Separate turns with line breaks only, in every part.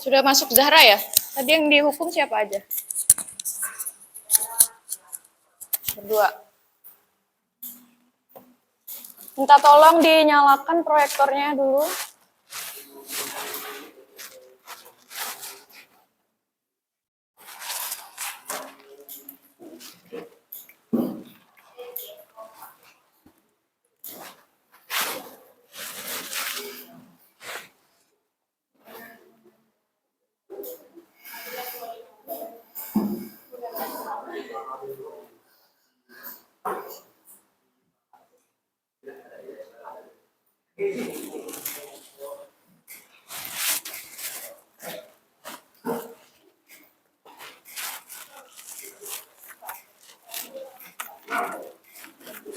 Sudah masuk Zahra ya? Tadi yang dihukum siapa aja? Berdua. Minta tolong dinyalakan proyektornya dulu.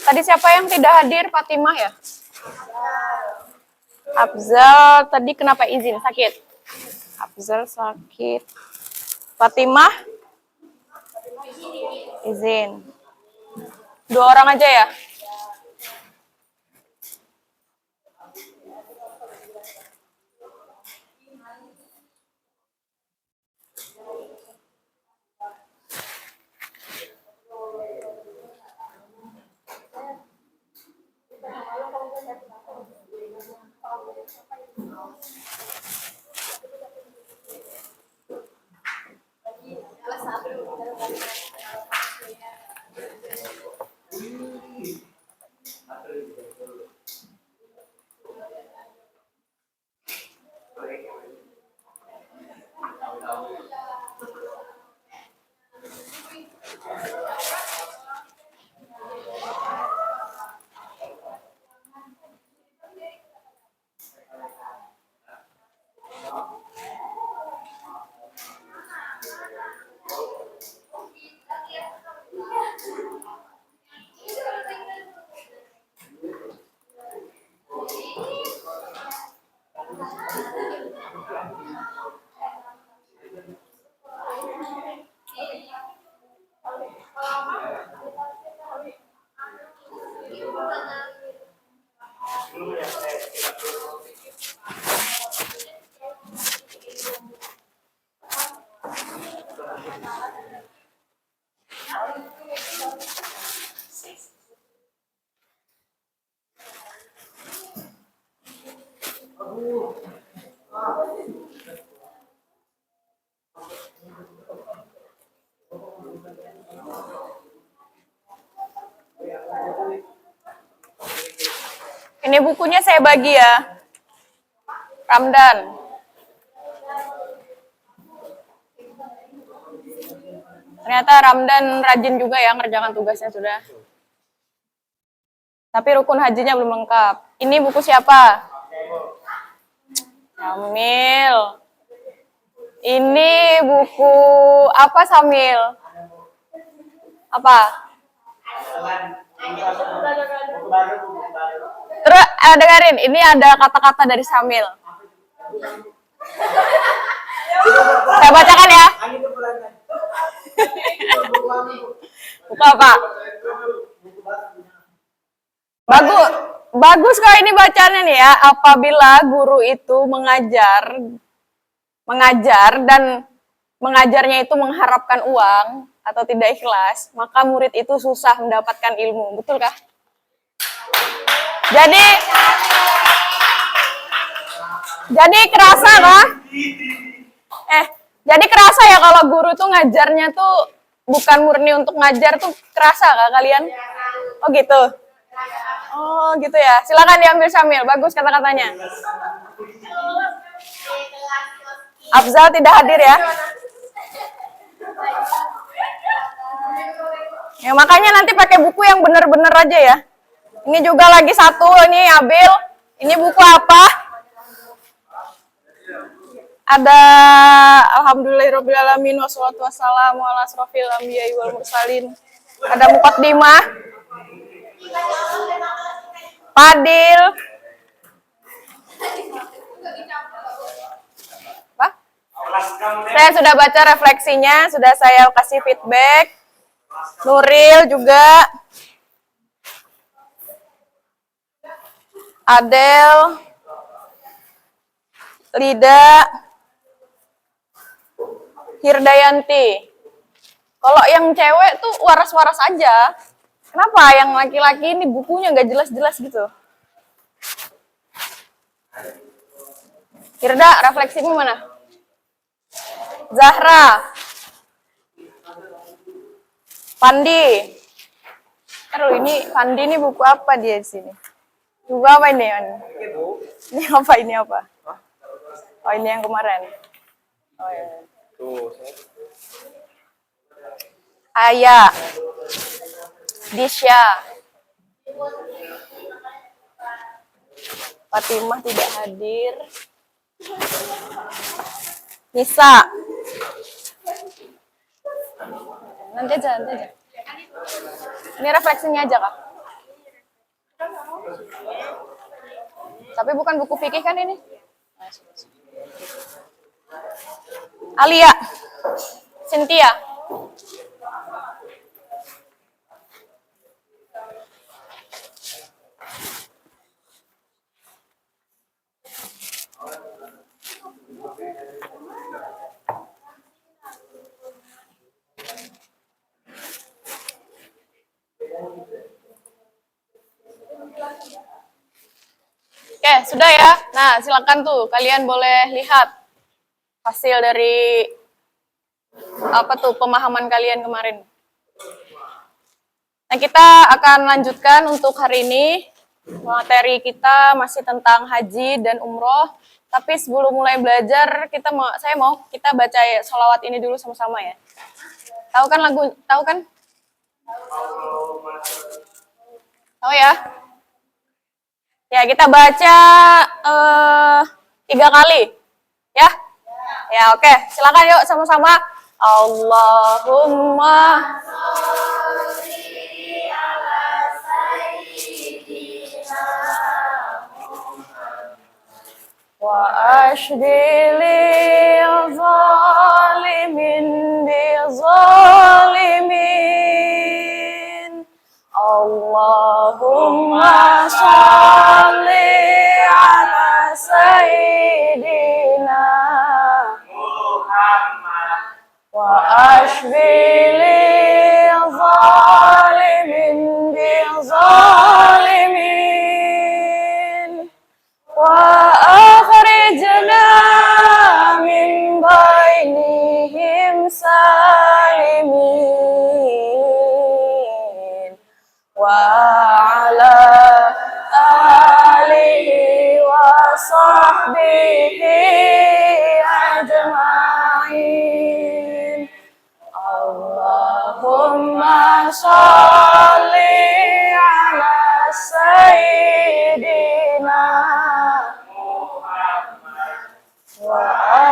Tadi siapa yang tidak hadir? Fatimah ya? Afzal, tadi kenapa izin? Sakit? Afzal sakit. Fatimah? Izin. 2 orang aja ya? Ini bukunya saya bagi ya. Ramdan. Ternyata Ramdan rajin juga ya ngerjakan tugasnya sudah. Tapi rukun hajinya belum lengkap. Ini buku siapa? Samil. Ini buku apa Samil? Apa? Terus dengerin, ini ada kata-kata dari Samil. Saya bacakan ya. Buku apa? Bagus kok ini bacanya nih ya. Apabila guru itu mengajar dan mengajarnya itu mengharapkan uang atau tidak ikhlas, maka murid itu susah mendapatkan ilmu. Betul kah? Jadi kerasa kah? Jadi kerasa ya kalau guru tuh ngajarnya tuh bukan murni untuk ngajar tuh kerasa kah kalian? Oh gitu. Oh gitu ya. Silakan diambil Samil. Bagus kata-katanya. Afzal tidak hadir ya. Ya makanya nanti pakai buku yang bener-bener aja ya. Ini juga lagi satu, ini Abil. Ini buku apa? Ada Alhamdulillahirrahmanirrahim wassalatu wassalamu ala asrofil anbiya'i wal mursalin. Ada muqaddimah. Fadil. Apa? Saya sudah baca refleksinya, sudah saya kasih feedback. Nuril juga. Adel. Lida. Hirdayanti. Kalau yang cewek tuh waras-waras aja. Kenapa yang laki-laki ini bukunya nggak jelas-jelas gitu? Hirda, refleksimu mana? Zahra. Pandi. Aduh, ini Pandi ini buku apa dia di sini? Buku apa ini? Ini apa? Ini apa? Oh, ini yang kemarin. Oh, iya. Aya. Disya. Fatimah tidak hadir. Nisa. Nanti aja. Ini refleksinya aja, Kak. Tapi bukan buku fikih kan ini? Alia. Cynthia. Oke, sudah ya. Nah, silakan tuh kalian boleh lihat hasil dari apa tuh pemahaman kalian kemarin. Nah, kita akan lanjutkan untuk hari ini. Materi kita masih tentang haji dan umroh. Tapi sebelum mulai belajar, saya mau kita baca sholawat ini dulu sama-sama ya. Tahu kan lagu? Tahu kan? Tahu ya? Ya, kita baca 3 kali. Ya? Ya, oke. Silakan yuk sama-sama. Allahumma sholli ala sayyidina wa ashdilil zalimin bi zalimin. Allahumma sholli ala sayyidina Muhammad wa ashbilil zalimin bil zalimin wa akhrijna min bainihim salimin wa ala alihi wa sahbihi ajma'in. Allahumma sholli ala sayyidina Muhammad wa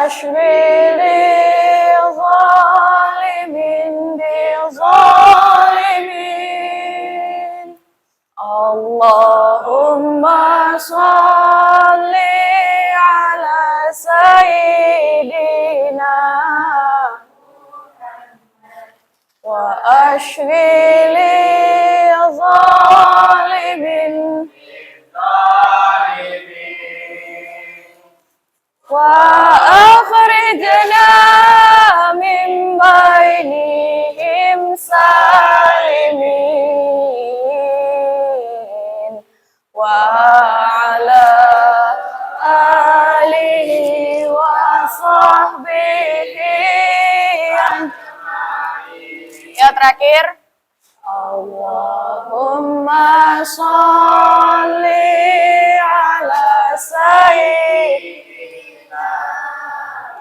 ashbilil zalimin bil zalimin. Allahumma sholli ala sayyidina wa ashbilil zalimin wa akhrijna min bainihim salimin wa ala alihi wa sahbihi. Ya, terakhir. Allahumma sholli ala sayyidina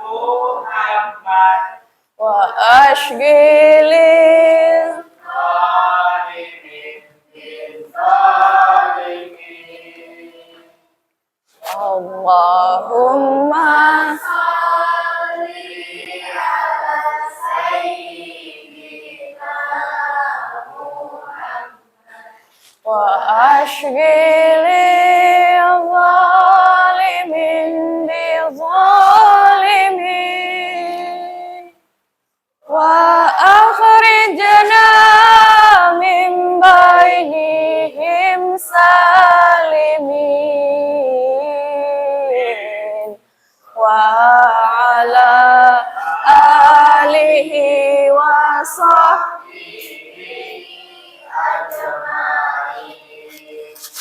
Muhammad wa ashghilil zalimin bil zalimin. Allahumma sholli ala sayyidina Muhammad wa ashghilil zalimin bil zalimin wa akhrijna min bainihim salimin wa ala alihi wa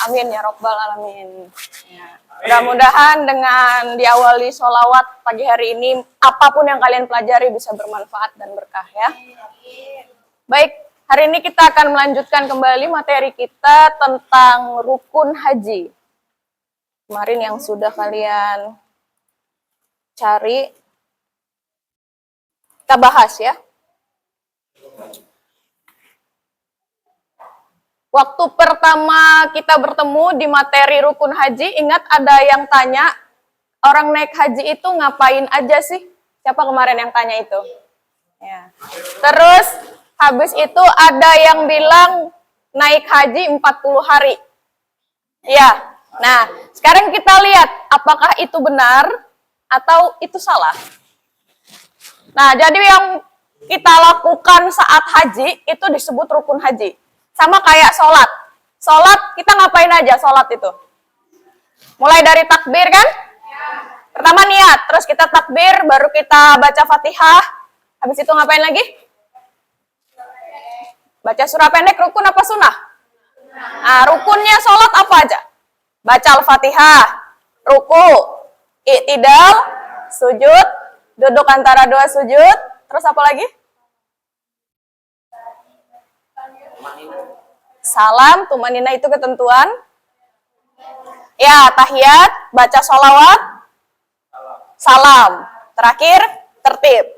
Amin ya Rabbal Alamin. Ya. Mudah-mudahan dengan diawali sholawat pagi hari ini, apapun yang kalian pelajari bisa bermanfaat dan berkah ya. Baik, hari ini kita akan melanjutkan kembali materi kita tentang rukun haji. Kemarin yang sudah kalian cari, kita bahas ya. Waktu pertama kita bertemu di materi rukun haji, ingat ada yang tanya, orang naik haji itu ngapain aja sih? Siapa kemarin yang tanya itu? Ya. Terus, habis itu ada yang bilang naik haji 40 hari. Ya, nah sekarang kita lihat apakah itu benar atau itu salah. Nah, jadi yang kita lakukan saat haji itu disebut rukun haji. Sama kayak sholat. Sholat, kita ngapain aja sholat itu? Mulai dari takbir kan? Pertama niat, terus kita takbir, baru kita baca Fatihah. Habis itu ngapain lagi? Baca surah pendek, rukun apa sunnah? Nah, rukunnya sholat apa aja? Baca Al-Fatihah, ruku, i'tidal, sujud, duduk antara dua sujud, terus apa lagi? Salam, tumanina itu ketentuan. Ya, tahiyat, baca sholawat, salam. Terakhir, tertib.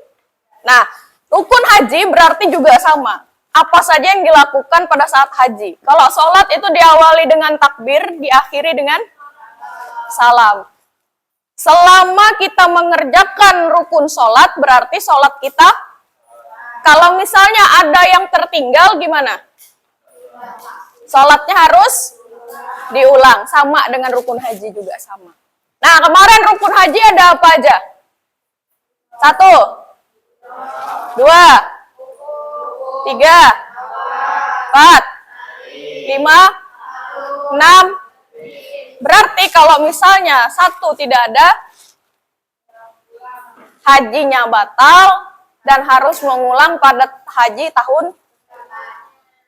Nah, rukun haji berarti juga sama. Apa saja yang dilakukan pada saat haji. Kalau sholat itu diawali dengan takbir, diakhiri dengan salam. Selama kita mengerjakan rukun sholat, berarti sholat kita, kalau misalnya ada yang tertinggal, gimana? Sholatnya harus diulang, sama dengan rukun haji juga sama. Nah, kemarin rukun haji ada apa aja? 1, 2, 3, 4, 5, 6. Berarti kalau misalnya 1 tidak ada, hajinya batal dan harus mengulang pada haji tahun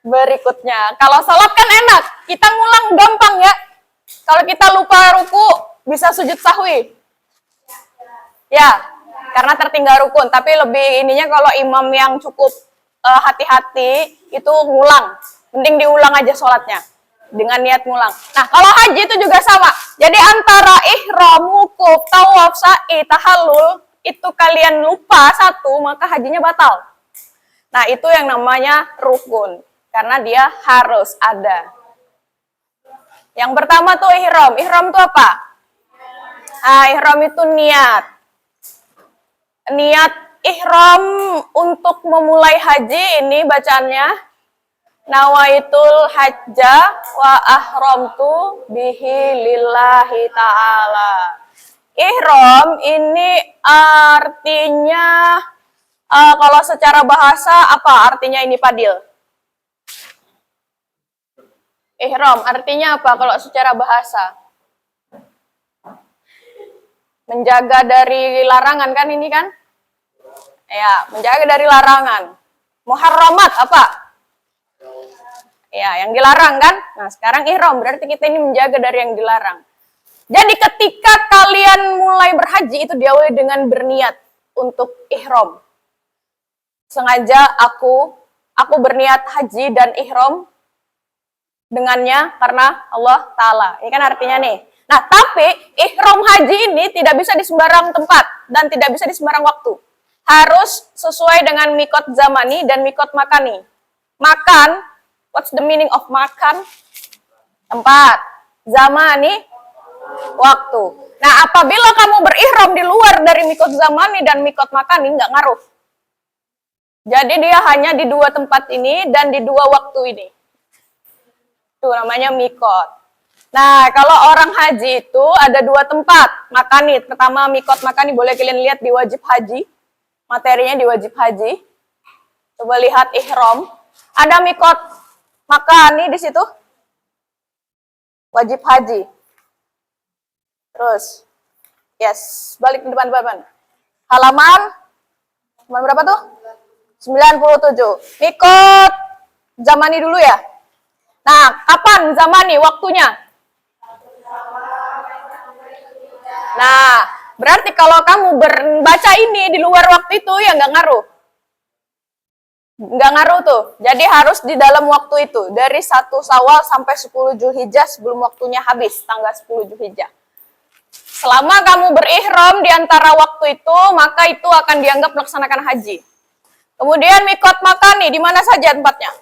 berikutnya. Kalau sholat kan enak, kita ngulang gampang ya. Kalau kita lupa ruku, bisa sujud sahwi. Ya, karena tertinggal rukun. Tapi lebih ininya kalau imam yang cukup hati-hati, itu ngulang. Mending diulang aja sholatnya. Dengan niat ngulang. Nah, kalau haji itu juga sama. Jadi antara ihram, wukuf, tawaf, sa'i, tahallul, itu kalian lupa 1, maka hajinya batal. Nah, itu yang namanya rukun. Karena dia harus ada. Yang pertama tuh ihram. Ihram itu apa? Ihram itu niat. Niat ihram untuk memulai haji ini bacaannya nawaitul hajja wa ahramtu bihi lillahi ta'ala. Ihram ini artinya kalau secara bahasa apa artinya ini Padil? Ihram artinya apa kalau secara bahasa? Menjaga dari larangan kan ini kan? Ya, menjaga dari larangan. Muharramat apa? Ya, yang dilarang kan? Nah, sekarang ihram berarti kita ini menjaga dari yang dilarang. Jadi ketika kalian mulai berhaji itu diawali dengan berniat untuk ihram. Sengaja aku berniat haji dan ihram dengannya karena Allah Ta'ala. Ini kan artinya nih. Nah, tapi ihram haji ini tidak bisa di sembarang tempat dan tidak bisa di sembarang waktu. Harus sesuai dengan mikot zamani dan mikot makani. Makan, what's the meaning of makan? Tempat. Zamani, waktu. Nah, apabila kamu berihram di luar dari mikot zamani dan mikot makani, nggak ngaruh. Jadi dia hanya di 2 tempat ini dan di 2 waktu ini. Itu namanya mikot. Nah, kalau orang haji itu ada 2 tempat makani. Pertama mikot makani, boleh kalian lihat di wajib haji. Materinya di wajib haji. Coba lihat ihram. Ada mikot makani di situ. Wajib haji. Terus, yes, balik ke depan. Halaman berapa tuh? 97. Mikot zamani dulu ya. Nah, kapan zamani waktunya? Nah, berarti kalau kamu baca ini di luar waktu itu ya nggak ngaruh. Nggak ngaruh tuh. Jadi harus di dalam waktu itu. Dari 1 Syawal sampai 10 Zulhijjah sebelum waktunya habis, tanggal 10 Zulhijjah. Selama kamu berihram di antara waktu itu, maka itu akan dianggap melaksanakan haji. Kemudian mikot makan nih, di mana saja tempatnya?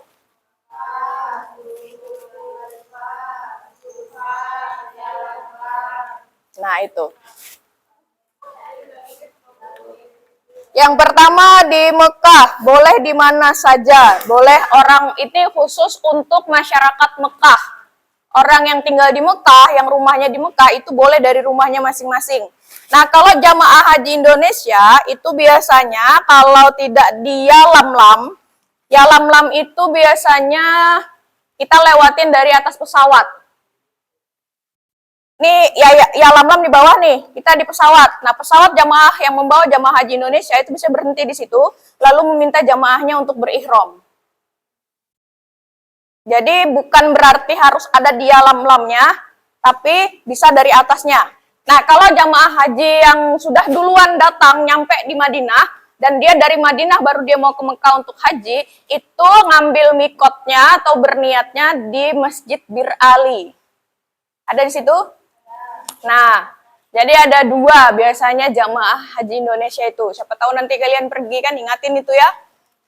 Nah, itu. Yang pertama di Mekah, boleh di mana saja. Boleh orang ini khusus untuk masyarakat Mekah. Orang yang tinggal di Mekah, yang rumahnya di Mekah, itu boleh dari rumahnya masing-masing. Nah, kalau jamaah haji Indonesia, itu biasanya kalau tidak di Yalamlam, Yalamlam itu biasanya kita lewatin dari atas pesawat. Nih, Yalamlam di bawah nih, kita di pesawat. Nah, pesawat jamaah yang membawa jamaah haji Indonesia itu bisa berhenti di situ, lalu meminta jamaahnya untuk berihram. Jadi bukan berarti harus ada di Yalamlamnya, tapi bisa dari atasnya. Nah, kalau jamaah haji yang sudah duluan datang nyampe di Madinah, dan dia dari Madinah baru dia mau ke Mekah untuk haji, itu ngambil mikotnya atau berniatnya di Masjid Bir Ali. Ada di situ? Nah, jadi ada 2 biasanya jamaah haji Indonesia itu. Siapa tahu nanti kalian pergi kan, ingatin itu ya.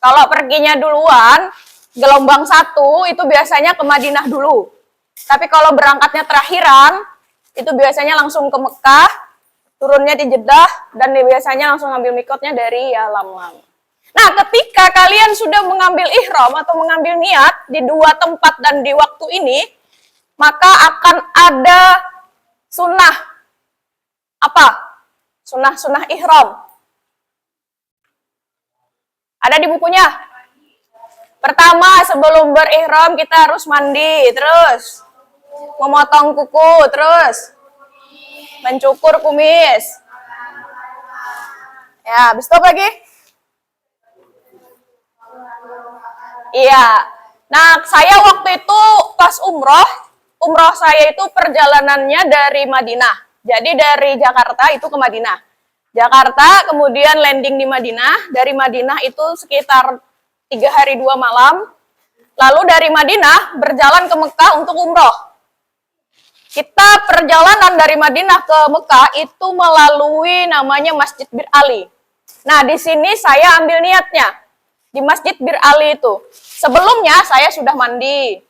Kalau perginya duluan, gelombang 1 itu biasanya ke Madinah dulu. Tapi kalau berangkatnya terakhiran, itu biasanya langsung ke Mekah, turunnya di Jeddah, dan biasanya langsung ngambil mikotnya dari Yalamlam. Nah, ketika kalian sudah mengambil ihram atau mengambil niat di 2 tempat dan di waktu ini, maka akan ada sunnah. Apa? Sunnah ihram. Ada di bukunya? Pertama, sebelum berihram kita harus mandi, terus memotong kuku, terus mencukur kumis. Ya, habis itu apa lagi? Iya. Nah, saya waktu itu pas umroh saya itu perjalanannya dari Madinah. Jadi dari Jakarta itu ke Madinah. Jakarta, kemudian landing di Madinah. Dari Madinah itu sekitar 3 hari 2 malam. Lalu dari Madinah berjalan ke Mekah untuk umroh. Kita perjalanan dari Madinah ke Mekah itu melalui namanya Masjid Bir Ali. Nah, di sini saya ambil niatnya. Di Masjid Bir Ali itu. Sebelumnya saya sudah mandi.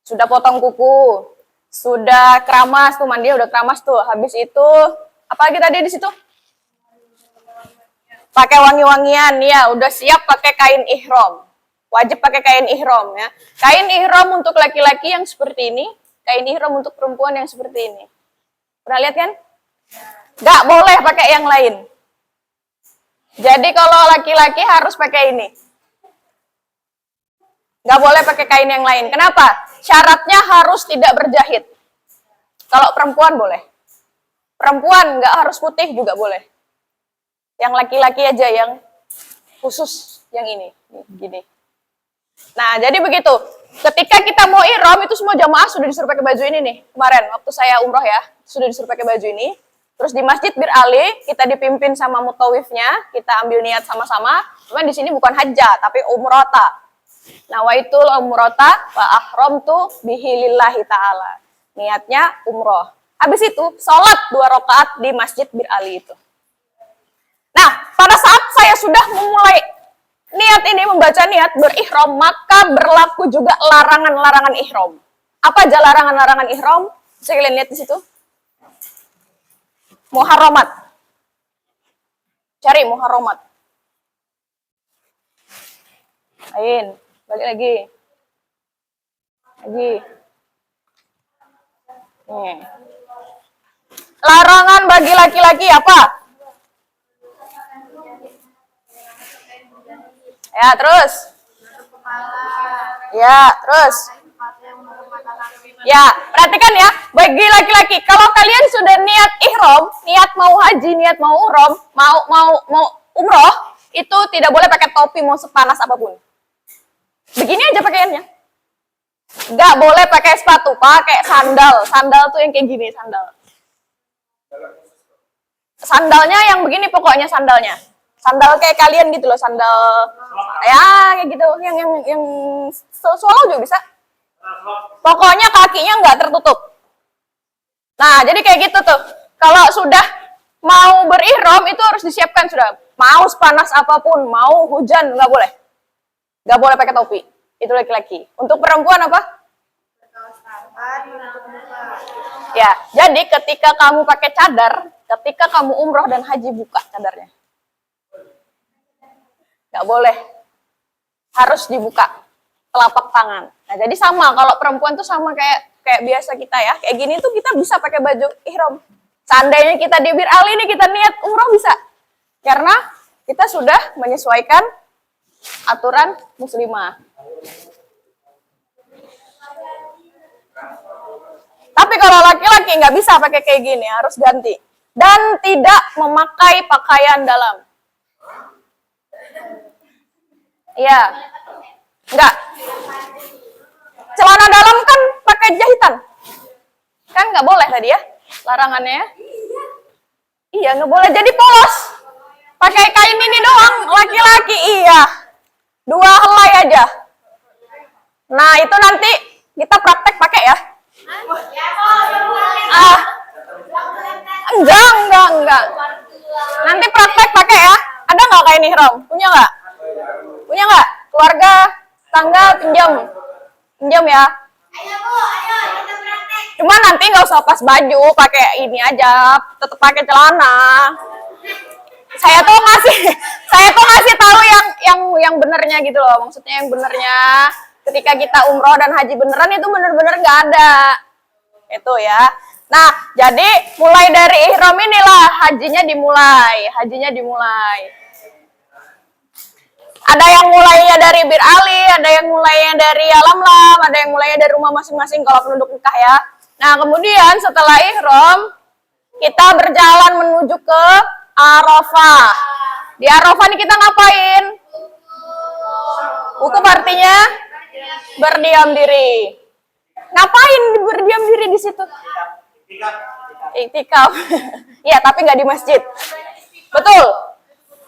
Sudah potong kuku. Sudah keramas tuh, mandi udah keramas tuh. Habis itu, apa lagi tadi di situ? Pakai wangi-wangian, ya, udah siap pakai kain ihram. Wajib pakai kain ihram ya. Kain ihram untuk laki-laki yang seperti ini, kain ihram untuk perempuan yang seperti ini. Pernah lihat kan? Nggak boleh pakai yang lain. Jadi kalau laki-laki harus pakai ini. Nggak boleh pakai kain yang lain. Kenapa? Syaratnya harus tidak berjahit. Kalau perempuan boleh. Perempuan nggak harus putih juga boleh. Yang laki-laki aja yang khusus yang ini, gini. Nah, jadi begitu. Ketika kita mau ihram itu semua jamaah sudah disuruh pakai baju ini nih. Kemarin waktu saya umroh ya, sudah disuruh pakai baju ini. Terus di Masjid Bir Ali kita dipimpin sama mutawifnya, kita ambil niat sama-sama. Cuman di sini bukan hajjah tapi umrota. Nawaitul umrota wa ahramtu bihi lillahi ta'ala. Niatnya umroh. Habis itu sholat 2 rakaat di Masjid Bir Ali itu. Nah, pada saat saya sudah memulai niat ini, membaca niat berihram, maka berlaku juga larangan-larangan ihram. Apa aja larangan-larangan ihram? Bisa kalian lihat di situ. Muharramat. Cari muharramat. Lain, balik lagi. Lagi. Nih. Larangan bagi laki-laki apa? Ya, terus. Ya, terus. Ya, perhatikan ya, bagi laki-laki, kalau kalian sudah niat ihram, niat mau haji, niat mau umroh, mau umroh, itu tidak boleh pakai topi mau sepanas apapun. Begini aja pakaiannya. Nggak boleh pakai sepatu, pakai sandal. Sandal tuh yang kayak gini, sandal. Sandalnya yang begini pokoknya sandalnya. Sandal kayak kalian gitu loh, sandal ya kayak gitu, yang swallow juga bisa. Pokoknya kakinya nggak tertutup. Nah, jadi kayak gitu tuh. Kalau sudah mau berihram itu harus disiapkan sudah. Mau sepanas apapun, mau hujan nggak boleh. Nggak boleh pakai topi. Itu laki-laki. Untuk perempuan apa? Ya, jadi ketika kamu pakai cadar, ketika kamu umroh dan haji buka cadarnya. Nggak boleh. Harus dibuka telapak tangan. Nah, jadi sama kalau perempuan tuh sama kayak biasa kita ya. Kayak gini tuh kita bisa pakai baju ihram. Seandainya kita di Bir Ali ini kita niat umroh bisa. Karena kita sudah menyesuaikan aturan muslimah. Tapi kalau laki-laki nggak bisa pakai kayak gini, harus ganti. Dan tidak memakai pakaian dalam. Iya. Enggak. Celana dalam kan pakai jahitan. Kan nggak boleh tadi ya, larangannya ya. Iya, nggak boleh jadi polos. Pakai kain ini doang, laki-laki iya. 2 helai aja. Nah, itu nanti kita praktek pakai ya. Enggak. Nanti praktek pakai ya. Ada nggak kain ihram? Punya nggak? Punya nggak? Keluarga, tangga, pinjam ya. Cuma nanti nggak usah pas baju, pakai ini aja, tetap pakai celana. Saya tuh ngasih tahu yang benernya gitu loh. Maksudnya yang benernya ketika kita umroh dan haji beneran itu bener-bener nggak ada. Itu ya. Nah, jadi mulai dari ihram inilah hajinya dimulai. Ada yang mulainya dari Bir Ali, ada yang mulainya dari Alam Lam, ada yang mulainya dari rumah masing-masing kalau penduduk nikah ya. Nah, kemudian setelah ihram, kita berjalan menuju ke Arafah. Di Arafah ini kita ngapain? Wukuf artinya berdiam diri. Ngapain berdiam diri di situ? Iktikaf. Iya, tapi nggak di masjid. Betul.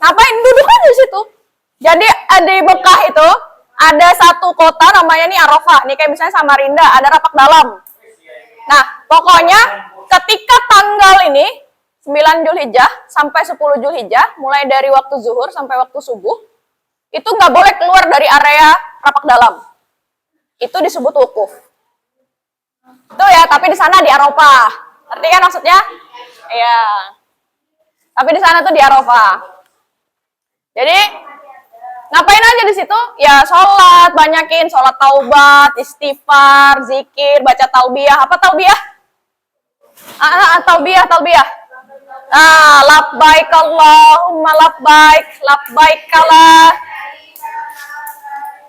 Ngapain? Duduk aja di situ. Jadi di Mekah itu ada satu kota namanya nih Arafah. Nih kayak misalnya Samarinda, ada Rapak Dalam. Nah, pokoknya ketika tanggal ini 9 Zulhijjah sampai 10 Zulhijjah, mulai dari waktu zuhur sampai waktu subuh, itu nggak boleh keluar dari area Rapak Dalam. Itu disebut wukuf. Itu ya, tapi di sana di Arafah. Ngerti kan maksudnya? Iya. Tapi di sana tuh di Arafah. Jadi ngapain aja di situ? Ya sholat, banyakin sholat taubat, istighfar, zikir, baca talbiyah. Apa talbiyah? Talbiyah. Labbaik Allahumma labbaik kala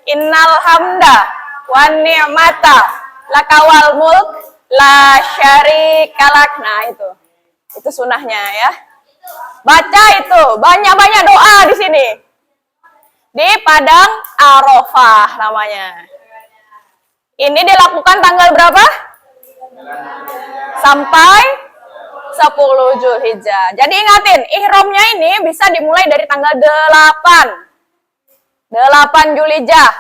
innal hamda wan ni'mata lakawal mulk la syarikalak. Nah, itu sunahnya ya. Baca itu, banyak-banyak doa di sini. Di Padang Arafah namanya. Ini dilakukan tanggal berapa? Sampai 10 Zulhijjah. Jadi ingatin, ihramnya ini bisa dimulai dari tanggal 8 Zulhijjah.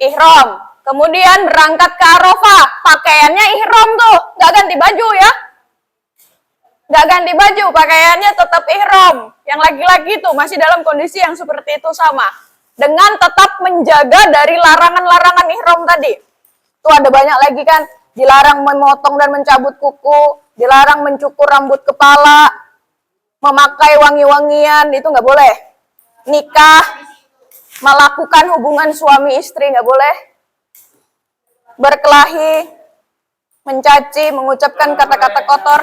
Ihram. Kemudian berangkat ke Arafah. Pakaiannya ihram tuh, nggak ganti baju ya. Nggak ganti baju, pakaiannya tetap ihram. Yang laki-laki tuh masih dalam kondisi yang seperti itu sama. Dengan tetap menjaga dari larangan-larangan ihram tadi. Tuh ada banyak lagi kan, dilarang memotong dan mencabut kuku, dilarang mencukur rambut kepala, memakai wangi-wangian, itu nggak boleh. Nikah, melakukan hubungan suami istri nggak boleh. Berkelahi, mencaci, mengucapkan kata-kata kotor,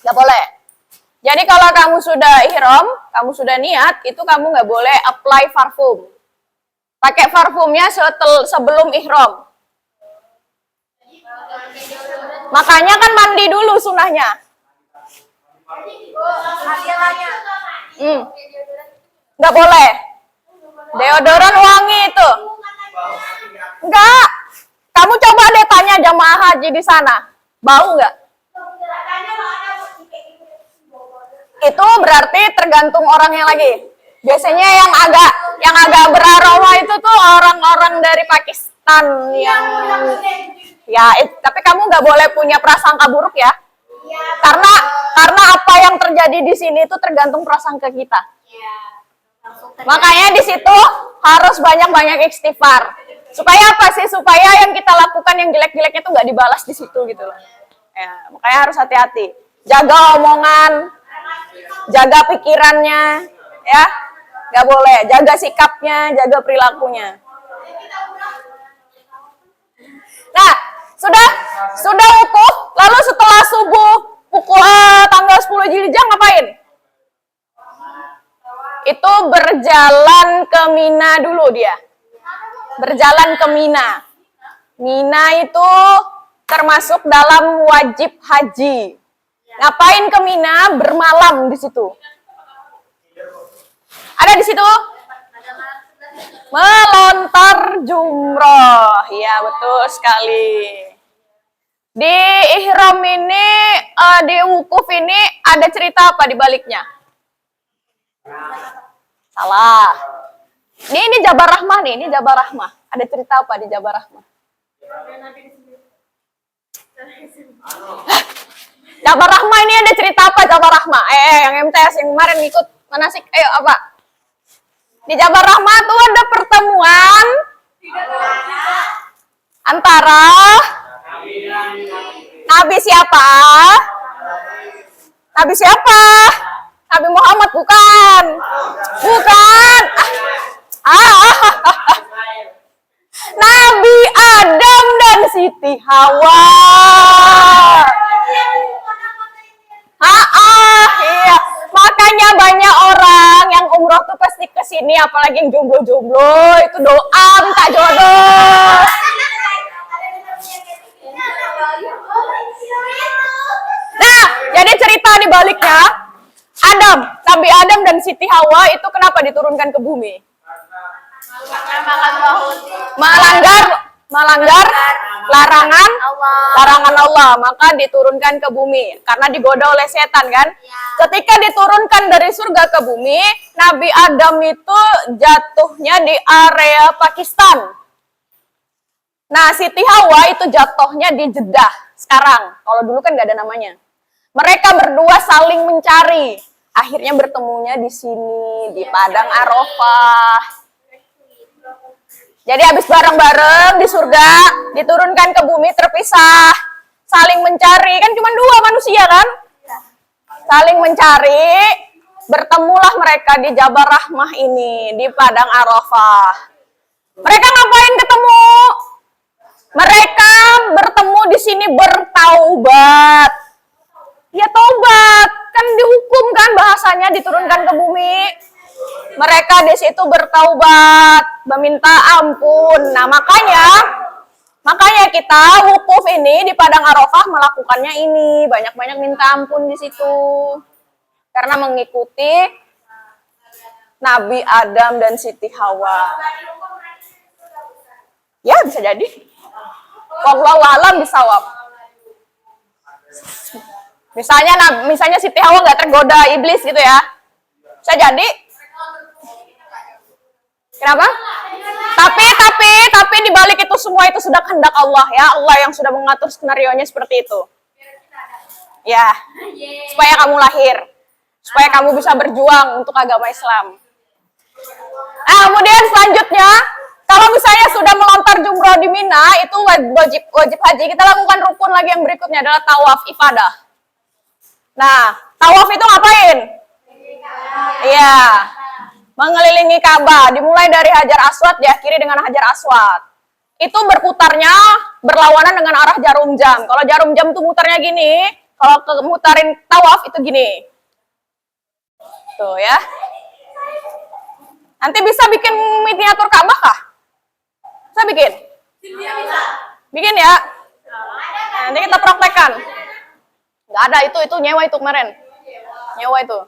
nggak boleh. Jadi kalau kamu sudah ihram, kamu sudah niat, itu kamu nggak boleh apply parfum. Pakai parfumnya sebelum ihram. Makanya kan mandi dulu sunahnya. Nggak boleh. Deodoran wangi itu. Enggak. Kamu coba deh tanya jamaah haji di sana. Bau nggak? Itu berarti tergantung orangnya lagi. Biasanya yang agak beraroma itu tuh orang-orang dari Pakistan yang ya, tapi kamu nggak boleh punya prasangka buruk ya. Karena apa yang terjadi di sini itu tergantung prasangka kita. Makanya di situ harus banyak-banyak istighfar. Supaya apa sih? Supaya yang kita lakukan yang jelek-jeleknya itu nggak dibalas di situ gitu loh. Ya, makanya harus hati-hati. Jaga omongan, jaga pikirannya, ya. Nggak boleh. Jaga sikapnya, jaga perilakunya. Nah, sudah wukuf. Lalu setelah subuh pukul tanggal 10 Dzulhijjah ngapain? Itu berjalan ke Mina dulu dia. Berjalan ke Mina. Mina itu termasuk dalam wajib haji. Ngapain ke Mina? Bermalam di situ. Ada di situ? Melontar jumroh. Ya, betul sekali. Di ihram ini, di wukuf ini ada cerita apa di baliknya? Salah. Ini Jabar Rahmah nih, ini Jabar Rahmah. Ada cerita apa di Jabar Rahmah? Jabar Rahmah ini ada cerita apa Jabar Rahmah? Yang MTS yang kemarin ikut manasik, ayo apa? Di Jabar Rahmah tuh ada pertemuan antara Nabi siapa? Nabi siapa? Nabi Muhammad bukan. Bukan. Nabi Adam dan Siti Hawa. Iya. Makanya banyak orang yang umroh tuh pasti kesini, apalagi yang jomblo-jomblo itu doa minta jodoh. Nah, jadi cerita di baliknya, Nabi Adam dan Siti Hawa itu kenapa diturunkan ke bumi? Melanggar larangan Allah, maka diturunkan ke bumi karena digoda oleh setan kan. Ketika diturunkan dari surga ke bumi, Nabi Adam itu jatuhnya di area Pakistan. Nah, Siti Hawa itu jatuhnya di Jeddah sekarang. Kalau dulu kan nggak ada namanya. Mereka berdua saling mencari. Akhirnya bertemunya di sini, di Padang Arafah. Jadi habis bareng-bareng di surga, diturunkan ke bumi terpisah. Saling mencari, kan cuma dua manusia kan? Saling mencari, bertemulah mereka di Jabar Rahmah ini, di Padang Arafah. Mereka ngapain ketemu? Mereka bertemu di sini bertaubat. Ya taubat, kan dihukum kan bahasanya diturunkan ke bumi. Mereka di situ bertaubat, meminta ampun. Nah, makanya kita wukuf ini di Padang Arafah melakukannya ini, banyak-banyak minta ampun di situ. Karena mengikuti Nabi Adam dan Siti Hawa. Ya, bisa jadi. Wallahu a'lam bishawab. Misalnya Siti Hawa nggak tergoda iblis gitu ya. Bisa jadi. Kenapa? Tapi di balik itu semua itu sudah kehendak Allah ya. Allah yang sudah mengatur skenarionya seperti itu. Ya. Supaya kamu lahir. Supaya kamu bisa berjuang untuk agama Islam. Nah, kemudian selanjutnya, kalau misalnya sudah melontar jumroh di Mina, itu wajib haji. Kita lakukan rukun lagi yang berikutnya adalah tawaf ifadah. Nah, tawaf itu ngapain? Iya. Mengelilingi Ka'bah, dimulai dari Hajar Aswad, diakhiri dengan Hajar Aswad. Itu berputarnya berlawanan dengan arah jarum jam. Kalau jarum jam tuh mutarnya gini, kalau mutarin tawaf itu gini. Tuh ya. Nanti bisa bikin miniatur Ka'bah kah? Bisa bikin? Bikin ya. Nah, nanti kita praktekkan. Nggak ada itu nyewa itu kemarin. Nyewa itu.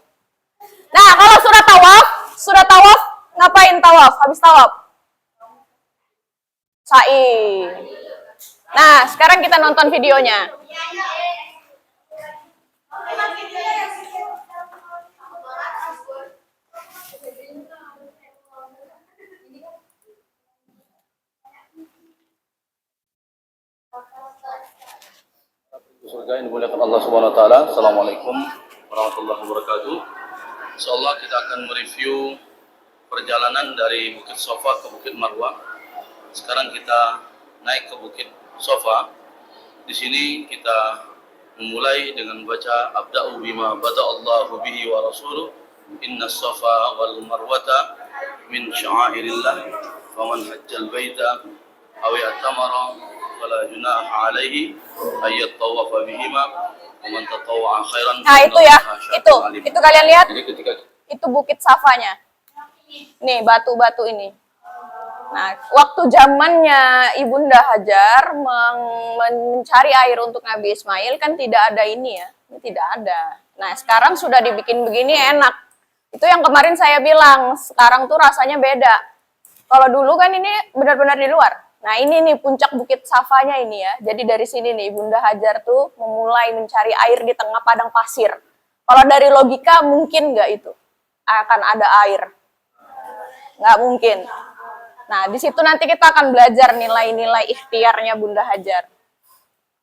Nah, kalau sudah tawaf, sudah tawaf? Ngapain tawaf? Habis tawaf? Sa'i. Nah, sekarang kita nonton videonya.
Surga yang dimuliakan Allah Subhanahu wa taala. Assalamualaikum warahmatullahi wabarakatuh. Insyaallah kita akan mereview perjalanan dari Bukit Sofa ke Bukit Marwah. Sekarang kita naik ke Bukit Sofa. Di sini kita memulai dengan baca abda'u bima bada'allahu bihi wa rasuluh. Inna Safa wal Marwata min sya'airillah. Faman hajjal baita aw i'tamara fala junaha alaihi ayat tawafa bihima wa man tatawwa'a khairan.
Nah, itu ya. Itu kalian lihat?
Jadi ketika
Itu Bukit Safanya. Nih, batu-batu ini. Nah, waktu zamannya Ibunda Hajar mencari air untuk Nabi Ismail kan tidak ada ini ya. Ini tidak ada. Nah, sekarang sudah dibikin begini enak. Itu yang kemarin saya bilang, sekarang tuh rasanya beda. Kalau dulu kan ini benar-benar di luar. Nah, ini nih puncak Bukit Safanya ini ya. Jadi dari sini nih Ibunda Hajar tuh memulai mencari air di tengah padang pasir. Kalau dari logika mungkin nggak itu akan ada air? Nggak mungkin. Nah, di situ nanti kita akan belajar nilai-nilai ikhtiarnya Bunda Hajar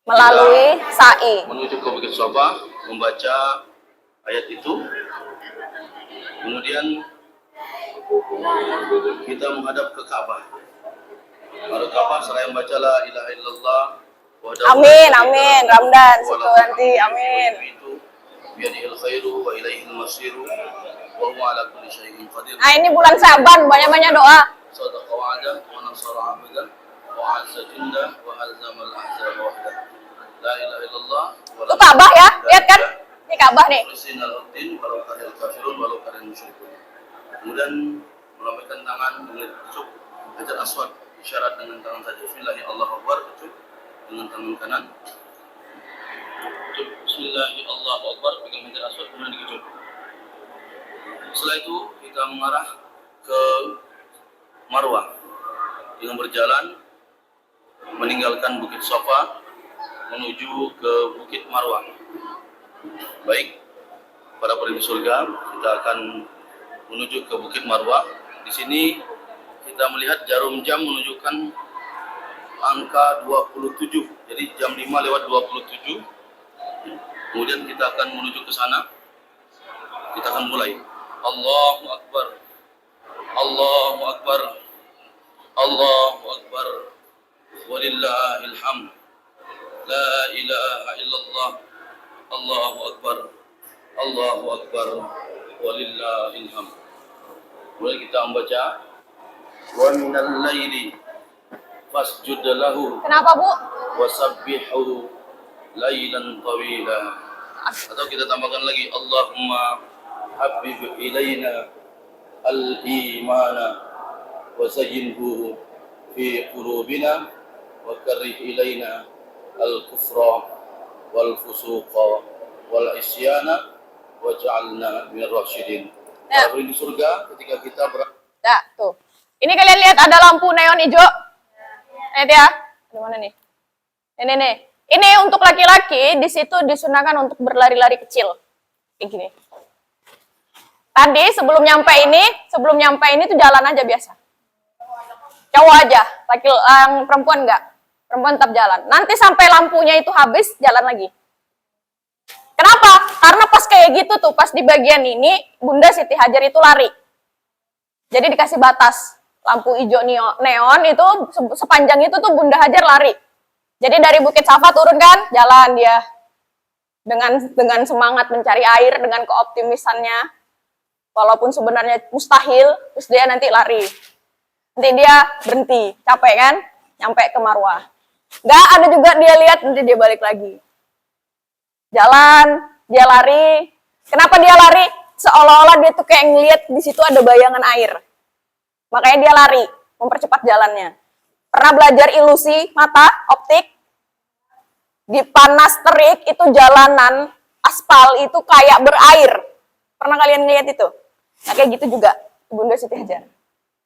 melalui sa'i.
Menuju ke Bukit Sofa, membaca ayat itu. Kemudian kita menghadap ke Ka'bah. Lalu Ka'bah seraya membaca la ilaha illallah.
Amin, amin. Ramdan situ nanti, amin.
Biyadihil khairu wa ilaihil masiru wa huwa ala kulli syai'in qadir.
Nah, ini bulan Syaban, banyak-banyak doa.
Sadaqa wa'ada wa nasara 'abda wa 'azza junda wa alzamal ahzaba wahda. La ilaha illallah.
Itu Ka'bah ya, lihat kan? Ini Ka'bah nih.
Kemudian melambaikan tangan dengan kecuk Hajar Aswad, isyarat dengan tangan saja. Bismillahi Allahu Akbar, kecuk dengan tangan kanan. Bismillahi Allahu Akbar, pegang Hajar Aswad kemudian dikecuk. Setelah itu kita mengarah ke Marwah dengan berjalan meninggalkan Bukit Sofa menuju ke Bukit Marwah. Baik, para penduduk surga, kita akan menuju ke Bukit Marwah. Di sini kita melihat jarum jam menunjukkan angka 27. Jadi jam 5 lewat 27. Kemudian kita akan menuju ke sana. Kita akan mulai. Allahu Akbar. Allahu Akbar. Allahu Akbar. Walillahil hamd. La ilaha illallah. Allahu Akbar. Allahu Akbar. Walillahil hamd. Mulai kita membaca wa minal laili fasjud lahu.
Kenapa, Bu?
Wasabbihu lailan tawila. Atau kita tambahkan lagi Allahumma habib ilaina al-imana wa zayyinhu fi qulubina wa karrih ilaina al-kufra wal fusuqa wal isyana waj'alna minar rasyidin.
Ya.
Baru di surga ketika kita
Nah, tuh. Ini kalian lihat ada lampu neon hijau. Lihat ya. Di mana nih? Ini nih. Ini untuk laki-laki di situ disunahkan untuk berlari-lari kecil. Kayak gini. Tadi sebelum nyampe ini tuh jalan aja biasa. Cowok aja, perempuan enggak. Perempuan tetap jalan. Nanti sampai lampunya itu habis, jalan lagi. Kenapa? Karena pas kayak gitu tuh, pas di bagian ini, Bunda Siti Hajar itu lari. Jadi dikasih batas. Lampu hijau neon itu, sepanjang itu tuh Bunda Hajar lari. Jadi dari Bukit Safa turun kan, jalan dia. Dengan semangat mencari air, dengan keoptimisannya. Walaupun sebenarnya mustahil, terus dia nanti lari. Nanti dia berhenti, capek kan? Nyampe ke Marwah. Nggak ada juga dia lihat, nanti dia balik lagi. Jalan, dia lari. Kenapa dia lari? Seolah-olah dia tuh kayak ngeliat di situ ada bayangan air. Makanya dia lari, mempercepat jalannya. Pernah belajar ilusi mata, optik? Di panas terik itu jalanan aspal itu kayak berair. Pernah kalian ngeliat itu? Nah kayak gitu juga. Bunda Siti Hajar.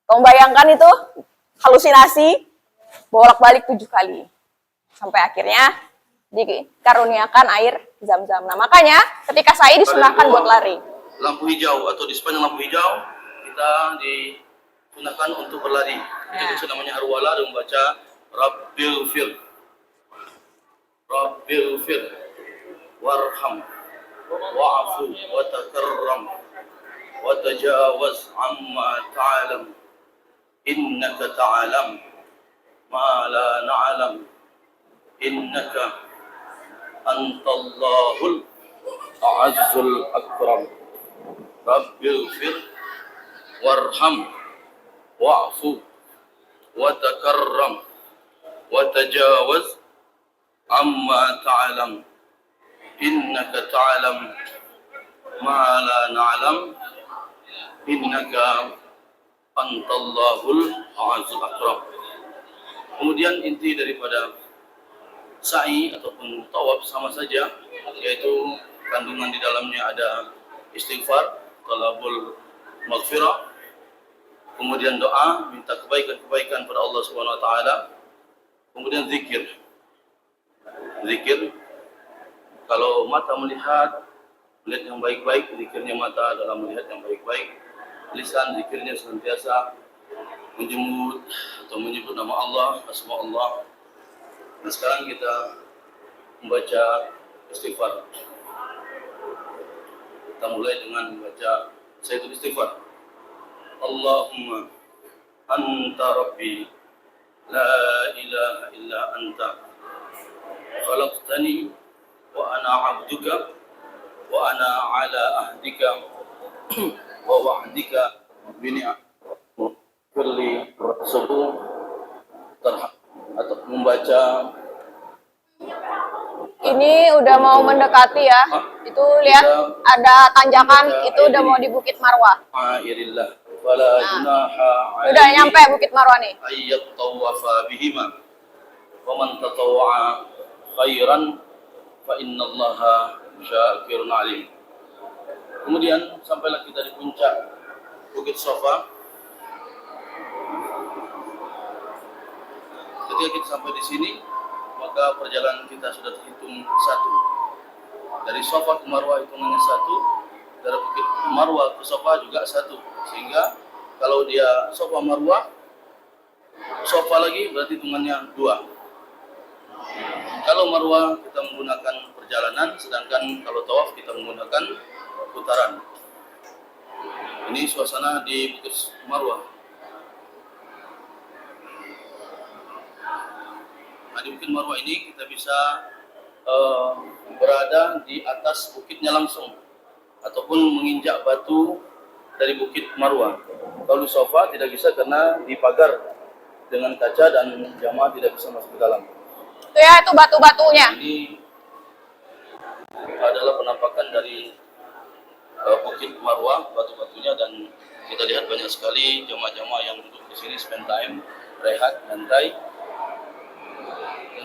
Kamu bayangkan itu halusinasi bolak-balik 7 kali. Sampai akhirnya dikaruniakan air Zam-Zam. Nah, makanya ketika sa'i disunahkan buat lari.
Lampu hijau atau di sepanjang lampu hijau kita disunahkan untuk berlari. Itu namanya harwala dan membaca Rabbil fir. Rabbil fir warham wa'fu wa takarram wa tajawaz amma ta'lam innaka ta'lam ma la na'lam innaka antallahul a'azzul akram. Rabbil fir warham wa'fu wa takarram wa tajawaz amma ta'lam innaka ta'lam ma la na'lam innaka antallahul a'azzul akram. Kemudian inti daripada sa'i ataupun tawaf sama saja, yaitu kandungan di dalamnya ada istighfar, talabul maghfirah, kemudian doa, minta kebaikan-kebaikan pada Allah Subhanahu wa taala, kemudian zikir. Zikir, kalau mata melihat yang baik-baik, zikirnya mata adalah melihat yang baik-baik. Lisan zikirnya senantiasa menjemput atau menyebut nama Allah, asma Allah. Nah, sekarang kita membaca istighfar. Kita mulai dengan membaca Sayyidul Istighfar. Allahumma anta rabbi la ilaha illa anta khalaqtani wa ana 'abduka wa ana 'ala ahdika wa wa'dika bi kulli subuh atau membaca
ini udah mau mendekati ya. Itu lihat ada tanjakan, itu udah mau di Bukit Marwah.
airillah fala junaha
Udah nyampe Bukit Marwah nih.
ayyat tawafa bihima wa man tatawwa'a khairan fa innallaha syakirun alim. Kemudian sampailah kita di puncak Bukit Safa. Ketika kita sampai di sini, maka perjalanan kita sudah terhitung 1. Dari Safa ke Marwah hitungannya 1, dari Bukit Marwah ke Safa juga 1. Sehingga kalau dia Safa Marwah, Safa lagi berarti hitungannya 2. Kalau Marwah kita menggunakan perjalanan, sedangkan kalau tawaf kita menggunakan putaran. Ini suasana di Bukit Marwah. Nah, di Bukit Marwah ini kita bisa berada di atas bukitnya langsung ataupun menginjak batu dari Bukit Marwah. Kalau di Safa tidak bisa karena dipagar dengan kaca dan jamaah tidak bisa masuk ke dalam.
Itu ya, itu batu-batunya.
Ini adalah penampakan dari Bukit Marwah, batu-batunya, dan kita lihat banyak sekali jamaah-jamaah yang duduk di sini spend time, rehat, santai.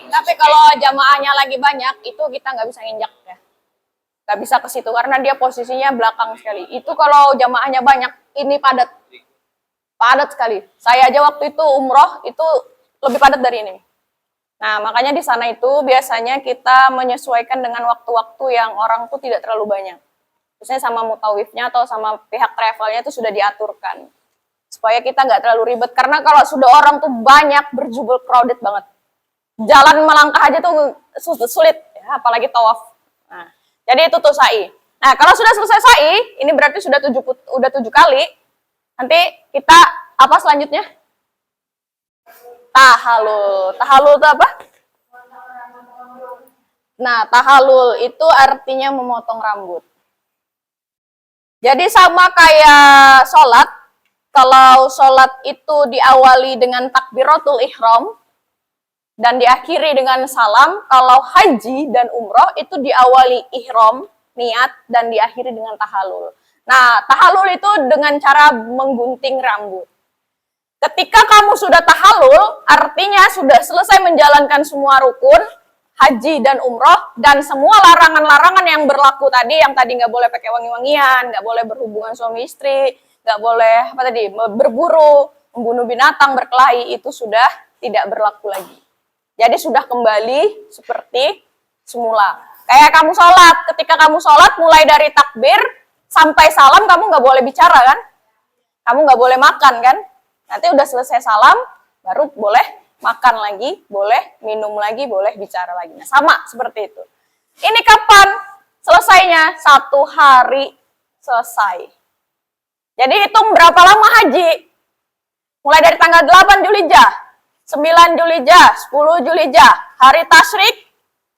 Tapi kalau jamaahnya lagi banyak, itu kita nggak bisa nginjak ya. Nggak bisa ke situ karena dia posisinya belakang sekali. Itu kalau jamaahnya banyak, ini padat. Padat sekali. Saya aja waktu itu umroh, itu lebih padat dari ini. Nah, makanya di sana itu biasanya kita menyesuaikan dengan waktu-waktu yang orang tuh tidak terlalu banyak. Misalnya sama mutawifnya atau sama pihak travelnya itu sudah diaturkan. Supaya kita nggak terlalu ribet. Karena kalau sudah orang tuh banyak, berjubel, crowded banget. Jalan melangkah aja tuh sulit, ya, apalagi tawaf. Nah, jadi itu tuh sa'i. Nah, kalau sudah selesai sa'i, ini berarti sudah 7 kali. Nanti kita apa selanjutnya? Tahallul. Tahallul itu apa? Nah, tahallul itu artinya memotong rambut. Jadi sama kayak sholat. Kalau sholat itu diawali dengan takbiratul ihram dan diakhiri dengan salam, kalau haji dan umroh itu diawali ihram, niat, dan diakhiri dengan tahallul. Nah, tahallul itu dengan cara menggunting rambut. Ketika kamu sudah tahallul, artinya sudah selesai menjalankan semua rukun, haji dan umroh, dan semua larangan-larangan yang berlaku tadi, yang tadi nggak boleh pakai wangi-wangian, nggak boleh berhubungan suami istri, nggak boleh apa tadi berburu, membunuh binatang, berkelahi, itu sudah tidak berlaku lagi. Jadi sudah kembali seperti semula. Kayak kamu sholat, ketika kamu sholat mulai dari takbir sampai salam kamu nggak boleh bicara kan? Kamu nggak boleh makan kan? Nanti udah selesai salam, baru boleh makan lagi, boleh minum lagi, boleh bicara lagi. Nah, sama seperti itu. Ini kapan selesainya? 1 hari selesai. Jadi hitung berapa lama haji? Mulai dari tanggal 8 Julijah, 9 Julijah, 10 Julijah, hari tasyrik,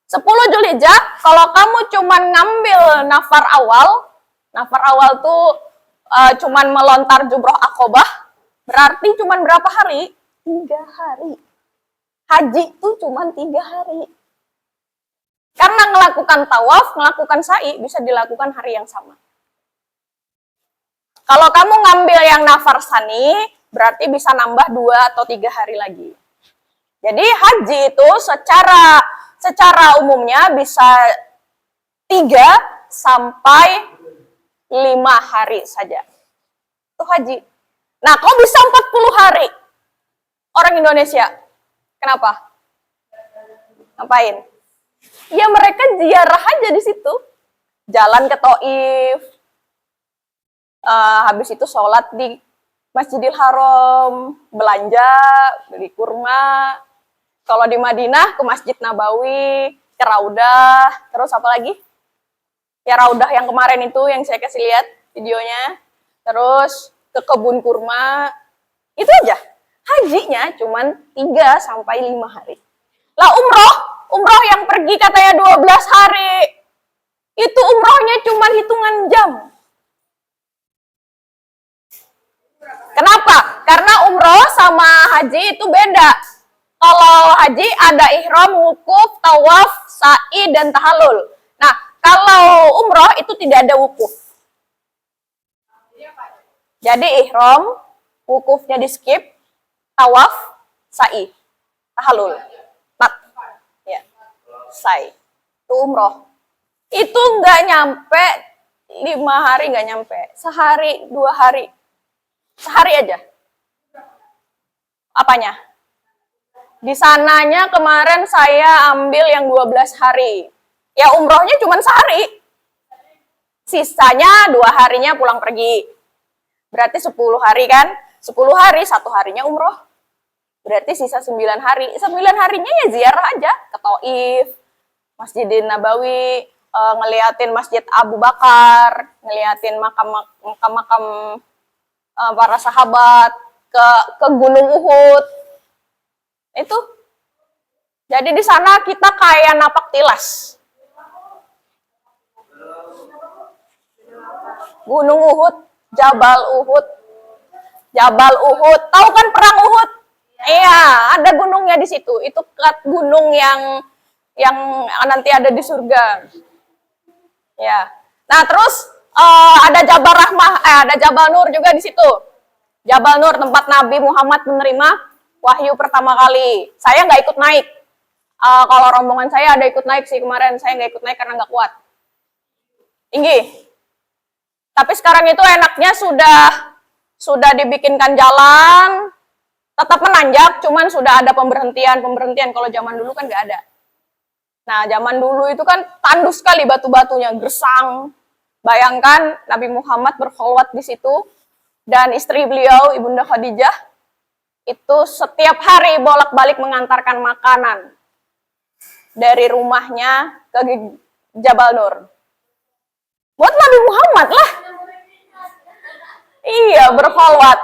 10 Julijah, kalau kamu cuman ngambil nafar awal tuh cuman melontar jumroh akobah, berarti cuman berapa hari? 3 hari. Haji itu cuman 3 hari. Karena melakukan tawaf, melakukan sa'i, bisa dilakukan hari yang sama. Kalau kamu ngambil yang nafar sani, berarti bisa nambah 2 atau 3 hari lagi. Jadi haji itu secara umumnya bisa 3 sampai 5 hari saja. Itu haji. Nah, kok bisa 40 hari? Orang Indonesia. Kenapa? Ngapain? Ya mereka ziarah aja di situ. Jalan ke Taif. Habis itu sholat di Masjidil Haram, belanja, beli kurma. Kalau di Madinah ke Masjid Nabawi, ke Raudah, terus apa lagi? Ya Raudah yang kemarin itu yang saya kasih lihat videonya. Terus ke kebun kurma. Itu aja. Hajinya cuman 3 sampai 5 hari. Lah umroh yang pergi katanya 12 hari. Itu umrohnya cuman hitungan jam. Kenapa? Karena umroh sama haji itu beda. Kalau haji ada ihram, wukuf, tawaf, sa'i, dan tahallul. Nah, kalau umroh itu tidak ada wukuf. Jadi ihram, wukufnya di skip, tawaf, sa'i, tahallul. Ya, sa'i. Itu umroh. Itu nggak nyampe 5 hari, nggak nyampe. Sehari, 2 hari. Sehari aja. Apanya? Di sananya kemarin saya ambil yang 12 hari. Ya umrohnya cuma sehari. Sisanya 2 harinya pulang pergi. Berarti 10 hari kan? 10 hari, 1 harinya umroh. Berarti sisa 9 hari. 9 harinya ya ziarah aja. Ke Taif, Masjidin Nabawi, ngeliatin Masjid Abu Bakar, ngeliatin makam-makam para sahabat, ke Gunung Uhud. Itu. Jadi di sana kita kayak napak tilas. Gunung Uhud, Jabal Uhud. Jabal Uhud. Tahu kan perang Uhud? Iya, ada gunungnya di situ. Itu gunung yang nanti ada di surga. Ya. Nah, terus ada Jabal Rahmah, ada Jabal Nur juga di situ. Jabal Nur tempat Nabi Muhammad menerima wahyu pertama kali. Saya nggak ikut naik. Kalau rombongan saya ada ikut naik sih kemarin. Saya nggak ikut naik karena nggak kuat. Tinggi. Tapi sekarang itu enaknya sudah dibikinkan jalan, tetap menanjak, cuman sudah ada pemberhentian. Kalau zaman dulu kan nggak ada. Nah, zaman dulu itu kan tandus sekali batu-batunya, gersang. Bayangkan Nabi Muhammad berkholwat di situ, dan istri beliau, Ibunda Khadijah, itu setiap hari bolak-balik mengantarkan makanan dari rumahnya ke Jabal Nur. Buat Nabi Muhammad lah. Iya, berkholwat.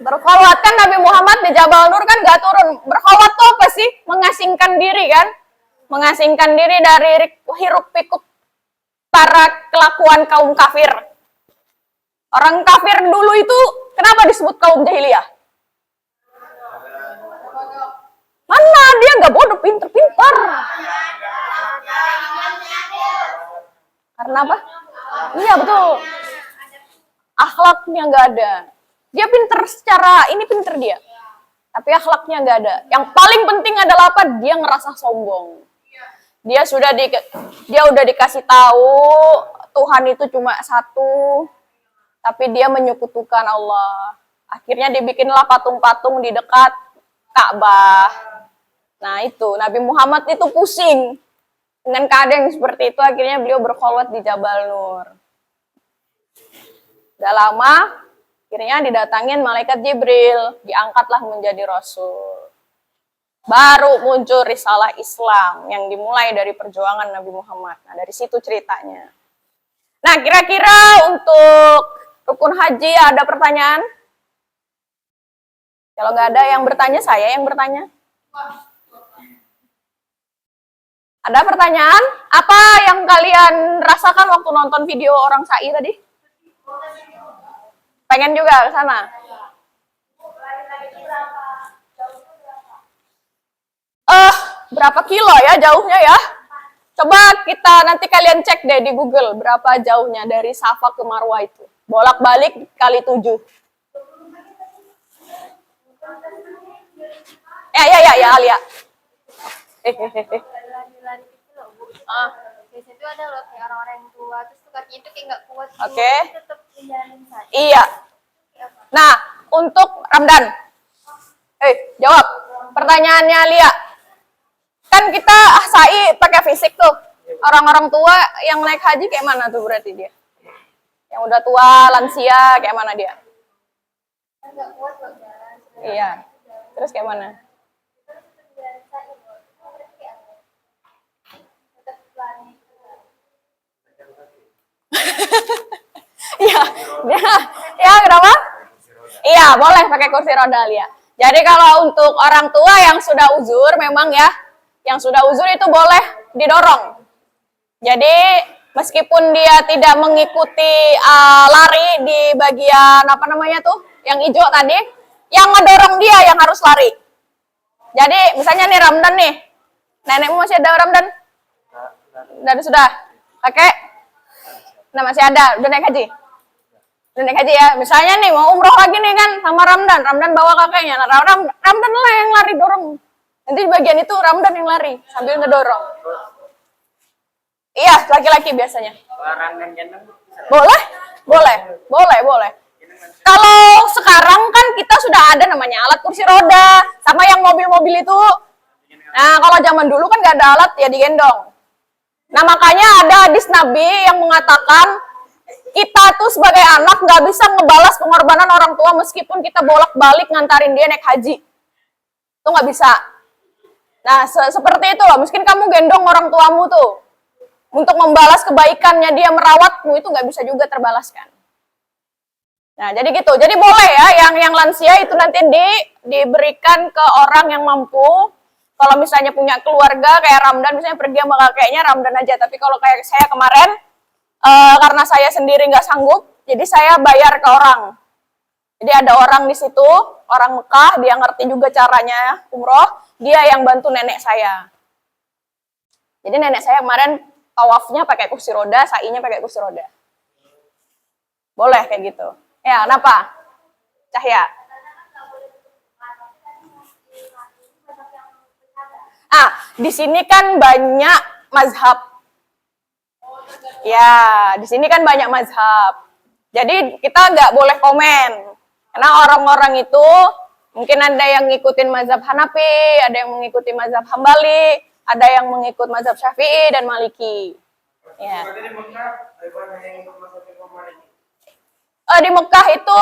Berkholwat kan Nabi Muhammad di Jabal Nur kan gak turun. Berkholwat tuh apa sih? Mengasingkan diri kan? Mengasingkan diri dari hiruk pikuk para kelakuan kaum kafir. Orang kafir dulu itu kenapa disebut kaum jahiliyah? Mana dia nggak bodoh, pinter-pinter. Karena apa? Iya betul. Akhlaknya nggak ada. Dia pinter secara ini pinter dia, tapi akhlaknya nggak ada. Yang paling penting adalah apa? Dia ngerasa sombong. Dia udah dikasih tahu Tuhan itu cuma satu. tapi dia menyekutukan Allah. Akhirnya dibikinlah patung-patung di dekat Ka'bah. Nah itu, Nabi Muhammad itu pusing dengan keadaan yang seperti itu. Akhirnya beliau berkholwat di Jabal Nur. Udah lama, akhirnya didatangin malaikat Jibril, diangkatlah menjadi Rasul. Baru muncul risalah Islam yang dimulai dari perjuangan Nabi Muhammad. Nah dari situ ceritanya. Nah kira-kira untuk rukun haji ada pertanyaan? Kalau nggak ada yang bertanya, saya yang bertanya. Ada pertanyaan? Apa yang kalian rasakan waktu nonton video orang sa'i tadi? Pengen juga ke sana? Berapa kilo ya jauhnya ya? Coba kita nanti kalian cek deh di Google berapa jauhnya dari Safa ke Marwah itu. Bolak-balik kali 7. Ya, Alia.
Lari-lari gitu loh, Bu. Biasanya itu ada loh kayak orang-orang yang tua, terus tuh kakinya itu kayak nggak kuat gitu.
Oke.
Tetap menjalani saja.
Iya. Nah, untuk Ramdan. Jawab. Pertanyaannya Lia. Kan kita sa'i pakai fisik tuh. Orang-orang tua yang naik haji kayak mana tuh berarti dia? Yang udah tua, lansia, kayak mana dia?
Nggak kuat loh jalan.
Iya. Terus kayak mana?
Terus tetap menjalani saja loh. Itu berarti kayak apa? Tetap lari.
Iya, ya kenapa? Iya, boleh pakai kursi roda Lia. Jadi kalau untuk orang tua yang sudah uzur memang ya, yang sudah uzur itu boleh didorong. Jadi meskipun dia tidak mengikuti lari di bagian apa namanya tuh, yang hijau tadi, yang ngedorong dia yang harus lari. Jadi misalnya nih Ramdan nih, nenekmu masih ada Ramdan? Dan sudah, pakai? Nah masih ada, udah naik haji? Udah naik haji ya. Misalnya nih mau umroh lagi nih kan sama Ramdan, Ramdan bawa kakeknya. Nah, Ramdan lah yang lari dorong. Nanti di bagian itu Ramdan yang lari sambil ngedorong. Iya, laki-laki biasanya. Boleh, boleh. Kalau sekarang kan kita sudah ada namanya alat kursi roda, sama yang mobil-mobil itu. Nah, kalau zaman dulu kan nggak ada alat ya digendong. Nah, makanya ada hadis Nabi yang mengatakan kita tuh sebagai anak nggak bisa ngebalas pengorbanan orang tua meskipun kita bolak-balik ngantarin dia naik haji. Itu nggak bisa. Nah, seperti itu loh. Mungkin kamu gendong orang tuamu tuh. Untuk membalas kebaikannya dia merawatmu itu nggak bisa juga terbalaskan. Nah, jadi gitu. Jadi boleh ya yang lansia itu nanti diberikan ke orang yang mampu. Kalau misalnya punya keluarga kayak Ramdan misalnya pergi sama kakeknya Ramdan aja. Tapi kalau kayak saya kemarin karena saya sendiri nggak sanggup, jadi saya bayar ke orang. Jadi ada orang di situ, orang Mekah, dia ngerti juga caranya umroh, dia yang bantu nenek saya. Jadi nenek saya kemarin tawafnya pakai kursi roda, sa'inya pakai kursi roda. Boleh kayak gitu. Ya, kenapa? Cahya. Di sini kan banyak mazhab. Ya, di sini kan banyak mazhab. Jadi kita nggak boleh komen. Karena orang-orang itu mungkin ada yang ngikutin mazhab Hanafi, ada yang mengikuti mazhab Hambali, ada yang mengikut mazhab Syafi'i dan Maliki. Ya. Di Mekah itu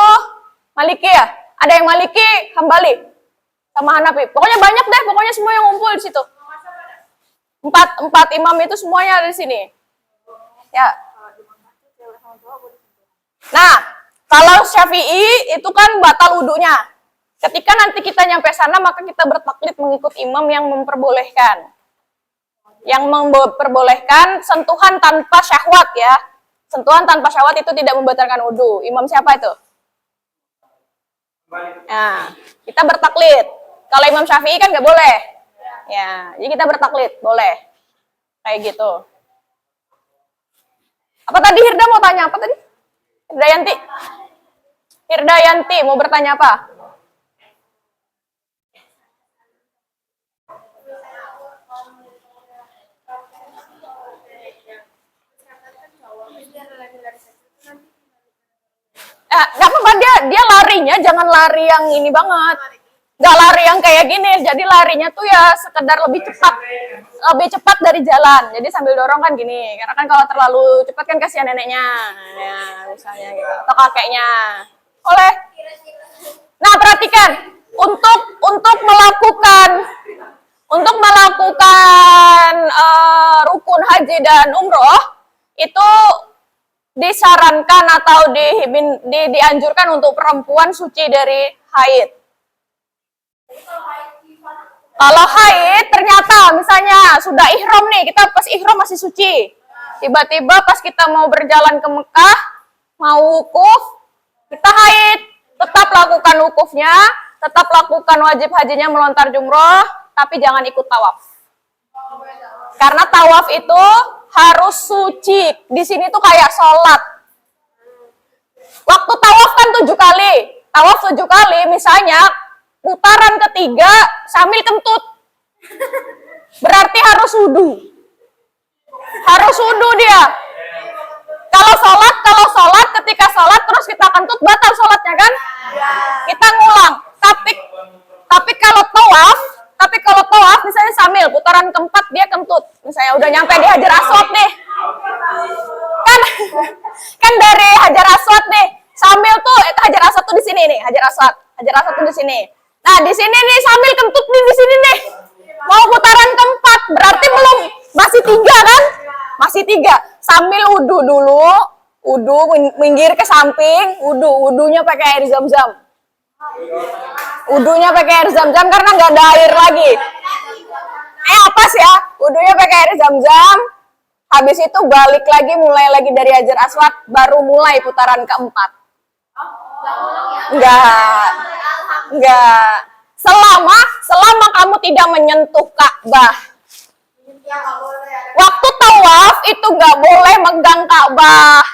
Maliki ya. Ada yang Maliki, Hambali, sama Hanafi. Pokoknya banyak deh, pokoknya semua yang ngumpul di situ. Empat imam itu semuanya ada di sini. Ya. Nah, kalau Syafi'i itu kan batal wudunya. Ketika nanti kita nyampe sana, maka kita bertaklid mengikut imam yang memperbolehkan. Yang memperbolehkan sentuhan tanpa syahwat ya. Sentuhan tanpa syahwat itu tidak membatalkan wudu. Imam siapa itu? Nah, kita bertaklid. Kalau Imam Syafi'i kan nggak boleh. Ya, jadi kita bertaklid, boleh. Kayak gitu. Apa tadi Hirda mau tanya apa tadi? Hirdayanti mau bertanya apa? nggak apa-apa, dia larinya jangan lari yang ini banget. Nggak lari yang kayak gini, jadi larinya tuh ya sekedar lebih cepat dari jalan. Jadi sambil dorong kan gini, karena kan kalau terlalu cepat kan kasihan neneknya, ya misalnya gitu, atau kakeknya. Oleh. Nah perhatikan, untuk melakukan rukun haji dan umroh itu disarankan atau dianjurkan untuk perempuan suci dari haid. Kalau haid ternyata misalnya sudah ihram nih, kita pas ihram masih suci. Tiba-tiba pas kita mau berjalan ke Mekah, mau wukuf, kita haid. Tetap lakukan wukufnya, tetap lakukan wajib hajinya melontar jumroh, tapi jangan ikut tawaf. Karena tawaf itu harus suci. Di sini tuh kayak sholat. Waktu tawaf kan 7 kali. Tawaf 7 kali, misalnya putaran ketiga sambil kentut. Berarti harus wudu. Harus wudu dia. Kalau sholat, ketika sholat terus kita kentut, batal sholatnya kan? Kita ngulang. Tapi kalau tawaf, misalnya sambil putaran keempat dia kentut. Misalnya udah nyampe di Hajar Aswad nih. Kan dari Hajar Aswad nih, sambil tuh Hajar Aswad tuh di sini nih, Hajar Aswad tuh di sini. Nah, di sini nih sambil kentut nih di sini nih. Mau putaran keempat, berarti belum, masih 3 kan? Masih 3. Sambil wudu dulu, wudu minggir ke samping, wudunya pakai air zam-zam. Wudunya pakai air zam-zam karena nggak ada air lagi. Apa sih ya? Wudunya pakai air zam-zam. Habis itu balik lagi, mulai lagi dari Hajar Aswad, baru mulai putaran keempat. Enggak. Selama kamu tidak menyentuh Ka'bah. Waktu tawaf itu nggak boleh megang Ka'bah.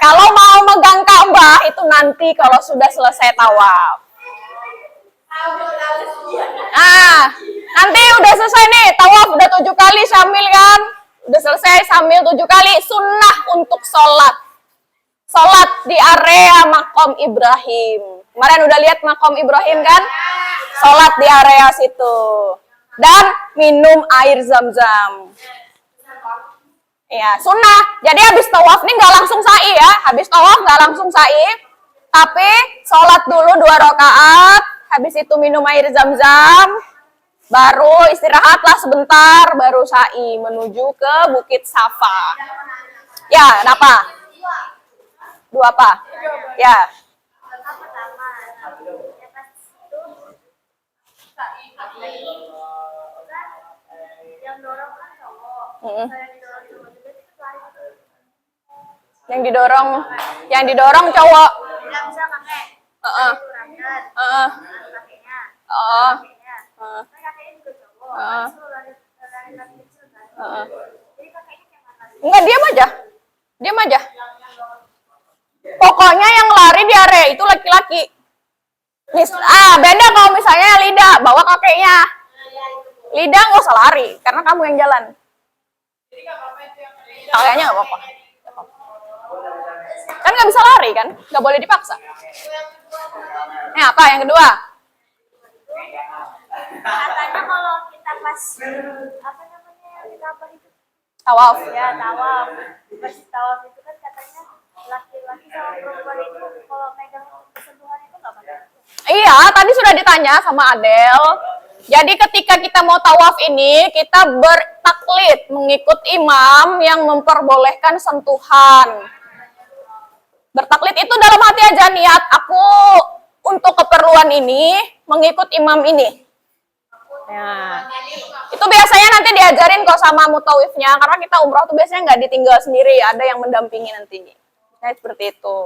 Kalau mau megang Ka'bah itu nanti kalau sudah selesai tawaf. Nah, nanti udah selesai nih, tawaf udah 7 kali syamil kan? Udah selesai sambil 7 kali, sunnah untuk sholat. Sholat di area Maqam Ibrahim. Kemarin udah lihat Maqam Ibrahim kan? Sholat di area situ. Dan minum air zam-zam. Ya, sunnah. Jadi habis tawaf nih nggak langsung sa'i ya. Habis tawaf nggak langsung sa'i. Tapi sholat dulu 2 rakaat. Habis itu minum air zam-zam. Baru istirahatlah sebentar. Baru sa'i menuju ke Bukit Safa. Ya, kenapa? 2 apa? Ya. Yang didorong cowok. Enggak, diam aja. Pokoknya yang lari di area itu laki-laki. Beda kalau misalnya Lida bawa kakeknya. Lida nggak usah lari, karena kamu yang jalan. Kakeknya nggak apa-apa. Kan nggak bisa lari kan, nggak boleh dipaksa. Apa yang kedua?
Katanya kalau kita pas apa namanya yang kita apa itu?
Tawaf.
Ya tawaf. Pas tawaf itu kan katanya laki-laki sama perempuan itu kalau megang sentuhan itu nggak apa-apa.
Iya, tadi sudah ditanya sama Adel. Jadi ketika kita mau tawaf ini, kita bertaklid mengikut imam yang memperbolehkan sentuhan. Bertaklid itu dalam hati aja niat, aku untuk keperluan ini mengikut imam ini. Ya. Itu biasanya nanti diajarin kok sama mutawifnya, karena kita umroh tuh biasanya nggak ditinggal sendiri, ada yang mendampingi nanti. Nah, seperti itu.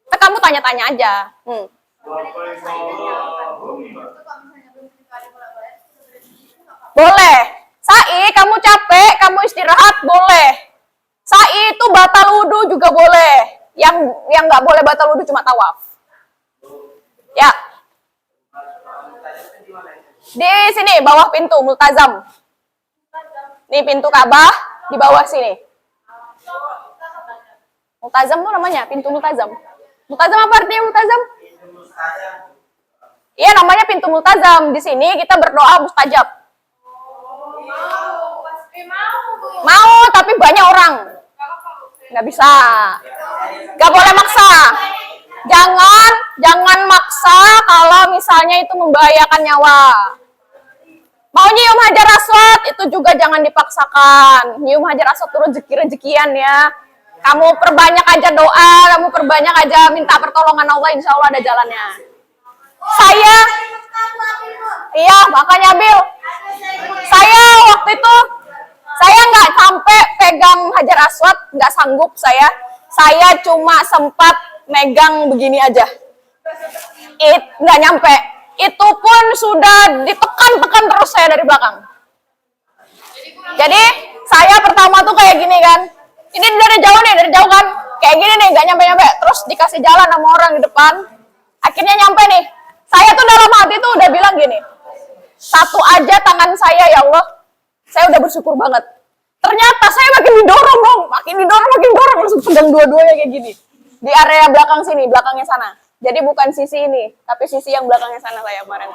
Nah, kamu tanya-tanya aja. Boleh. Sa'i, kamu capek, kamu istirahat, boleh. Sa'i itu batal wudu juga boleh. Yang nggak boleh batal wudu cuma tawaf. Ya. Di sini, bawah pintu, multazam. Nih pintu Ka'bah, di bawah sini. Multazam tuh namanya, pintu multazam. Multazam apa artinya multazam? Iya, namanya pintu multazam. Di sini kita berdoa mustajab. Mau, tapi banyak orang. Nggak bisa. Nggak boleh maksa. Jangan maksa kalau misalnya itu membahayakan nyawa. Mau nyium hajar aswad, itu juga jangan dipaksakan. Nyium hajar aswad itu rezeki-rezekian ya. Kamu perbanyak aja doa, kamu perbanyak aja minta pertolongan Allah, insya Allah ada jalannya. Iya makanya Bil, saya waktu itu, saya nggak sampai pegang hajar aswad, nggak sanggup saya. Saya cuma sempat megang begini aja. Nggak nyampe. Itu pun sudah ditekan-tekan terus saya dari belakang. Jadi saya pertama tuh kayak gini kan. Ini dari jauh nih, dari jauh kan. Kayak gini nih, nggak nyampe-nyampe. Terus dikasih jalan sama orang di depan. Akhirnya nyampe nih. Saya tuh dalam hati tuh udah bilang gini. Satu aja tangan saya ya Allah. Saya udah bersyukur banget. Ternyata saya makin didorong dong. Makin didorong. Langsung pegang dua-duanya kayak gini. Di area belakang sini, belakangnya sana. Jadi bukan sisi ini, tapi sisi yang belakangnya sana saya kemarin.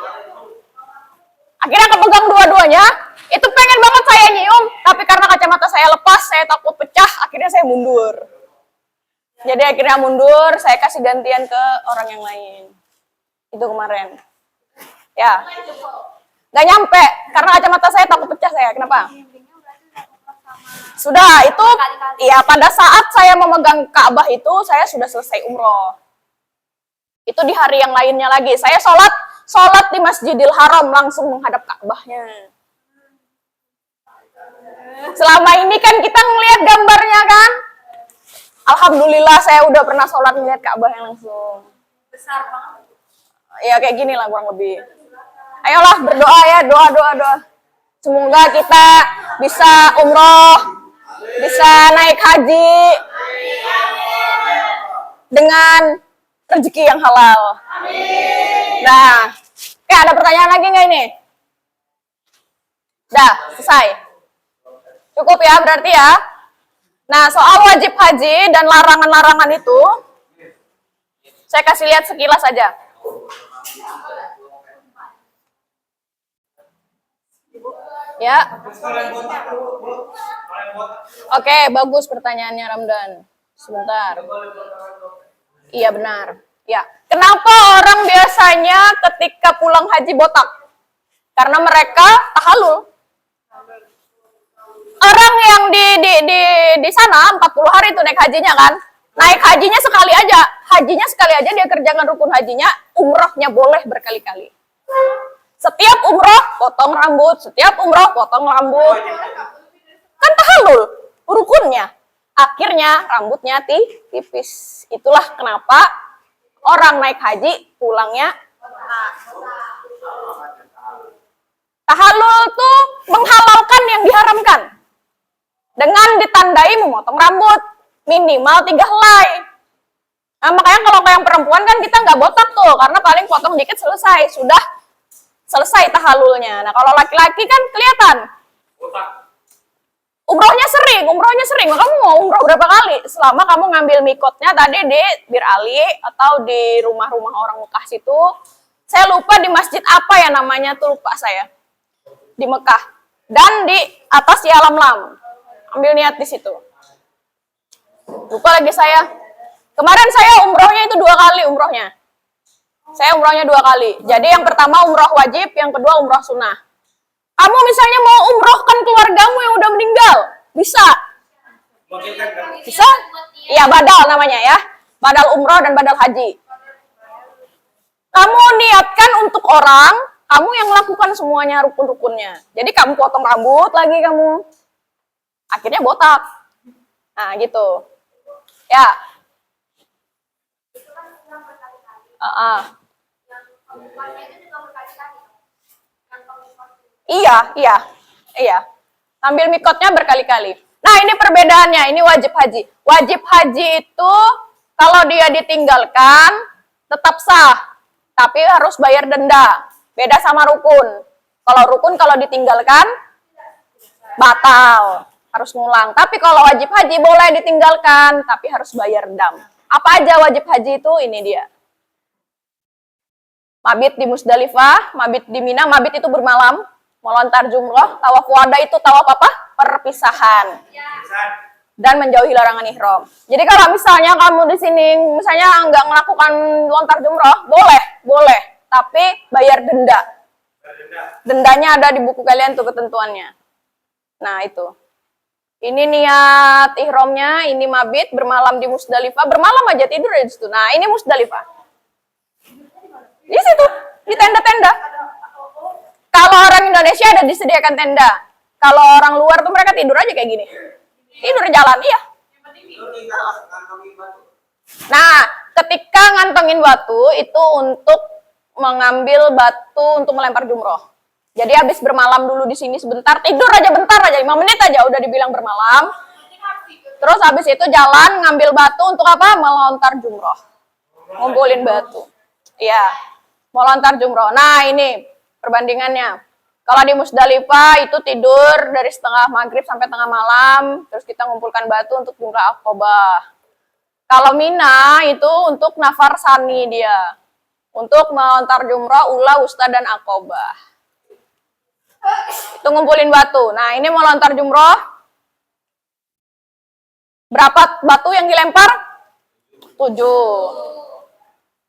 Akhirnya kepegang dua-duanya, itu pengen banget saya nyium, tapi karena kacamata saya lepas, saya takut pecah, akhirnya saya mundur. Jadi akhirnya mundur, saya kasih gantian ke orang yang lain. Itu kemarin. Ya. Nggak nyampe, karena kacamata saya takut pecah saya. Kenapa? Sudah, itu ya pada saat saya memegang Ka'bah itu, saya sudah selesai umroh. Itu di hari yang lainnya lagi. Saya sholat di Masjidil Haram langsung menghadap Ka'bahnya. Selama ini kan kita ngelihat gambarnya kan. Alhamdulillah saya udah pernah sholat melihat Ka'bahnya langsung.
Besar banget.
Ya kayak gini lah kurang lebih. Ayolah berdoa ya, doa. Semoga kita bisa umroh, bisa naik haji dengan rezeki yang halal. Nah, ada pertanyaan lagi nggak ini? Dah, selesai. Cukup ya berarti ya. Nah, soal wajib haji dan larangan-larangan itu, saya kasih lihat sekilas saja. Ya. Oke, bagus pertanyaannya Ramdan. Sebentar. Iya benar. Ya. Kenapa orang biasanya ketika pulang haji botak? Karena mereka tahallul. Orang yang di sana 40 hari itu naik hajinya kan? Naik hajinya sekali aja. Hajinya sekali aja dia kerjakan rukun hajinya, umrohnya boleh berkali-kali. Setiap umroh potong rambut, setiap umroh potong rambut. Kan tahallul rukunnya. Akhirnya rambutnya tipis. Itulah kenapa orang naik haji pulangnya. Tahallul tuh menghalalkan yang diharamkan. Dengan ditandai memotong rambut. Minimal 3 helai. Nah, makanya kalau yang perempuan kan kita nggak botak tuh. Karena paling potong dikit selesai. Sudah selesai tahallulnya. Nah kalau laki-laki kan kelihatan. Umrohnya sering. Kamu mau umroh berapa kali? Selama kamu ngambil mikotnya tadi di Bir Ali atau di rumah-rumah orang Mekah situ. Saya lupa di masjid apa ya namanya tuh, lupa saya. Di Mekah. Dan di atas Yalam Lam. Ambil niat di situ. Lupa lagi saya. Kemarin saya umrohnya itu 2 kali umrohnya. Saya umrohnya 2 kali. Jadi yang pertama umroh wajib, yang kedua umroh sunnah. Kamu misalnya mau umrohkan keluargamu yang udah meninggal, bisa? Bisa? Iya, badal namanya ya. Badal umroh dan badal haji. Kamu niatkan untuk orang, kamu yang melakukan semuanya rukun-rukunnya. Jadi kamu potong rambut lagi kamu. Akhirnya botak. Nah, gitu. Ya. Iya. Ambil mikotnya berkali-kali. Nah, ini perbedaannya. Ini wajib haji. Wajib haji itu kalau dia ditinggalkan tetap sah, tapi harus bayar denda. Beda sama rukun. Kalau rukun kalau ditinggalkan batal, harus ngulang. Tapi kalau wajib haji boleh ditinggalkan, tapi harus bayar dam. Apa aja wajib haji itu? Ini dia. Mabit di Musdalifah, mabit di Mina, mabit itu bermalam, melontar jumroh, tawaf wada itu tawaf apa? Perpisahan. Dan menjauhi larangan ihram. Jadi kalau misalnya kamu di sini misalnya nggak melakukan lontar jumroh, boleh, tapi bayar denda. Dendanya ada di buku kalian tuh ketentuannya. Nah, itu. Ini niat ihramnya, ini mabit bermalam di Musdalifah, bermalam aja tidur di situ. Nah, ini Musdalifah. Di situ, di tenda-tenda. Kalau orang Indonesia ada disediakan tenda. Kalau orang luar tuh mereka tidur aja kayak gini. Tidur jalan, iya. Nah, ketika ngantongin batu itu untuk mengambil batu untuk melempar jumroh. Jadi habis bermalam dulu di sini sebentar, tidur aja bentar aja, 5 menit aja udah dibilang bermalam. Terus habis itu jalan ngambil batu untuk apa? Melontar jumroh. Ngumpulin batu. Iya. Melontar jumroh. Nah, ini perbandingannya. Kalau di Musdalifah itu tidur dari setengah maghrib sampai tengah malam, terus kita ngumpulkan batu untuk jumrah Aqobah. Kalau Mina itu untuk nafar sani dia, untuk melontar jumrah, ula, wusta, dan Aqobah. Itu ngumpulin batu. Nah, ini melontar jumrah. Berapa batu yang dilempar? 7.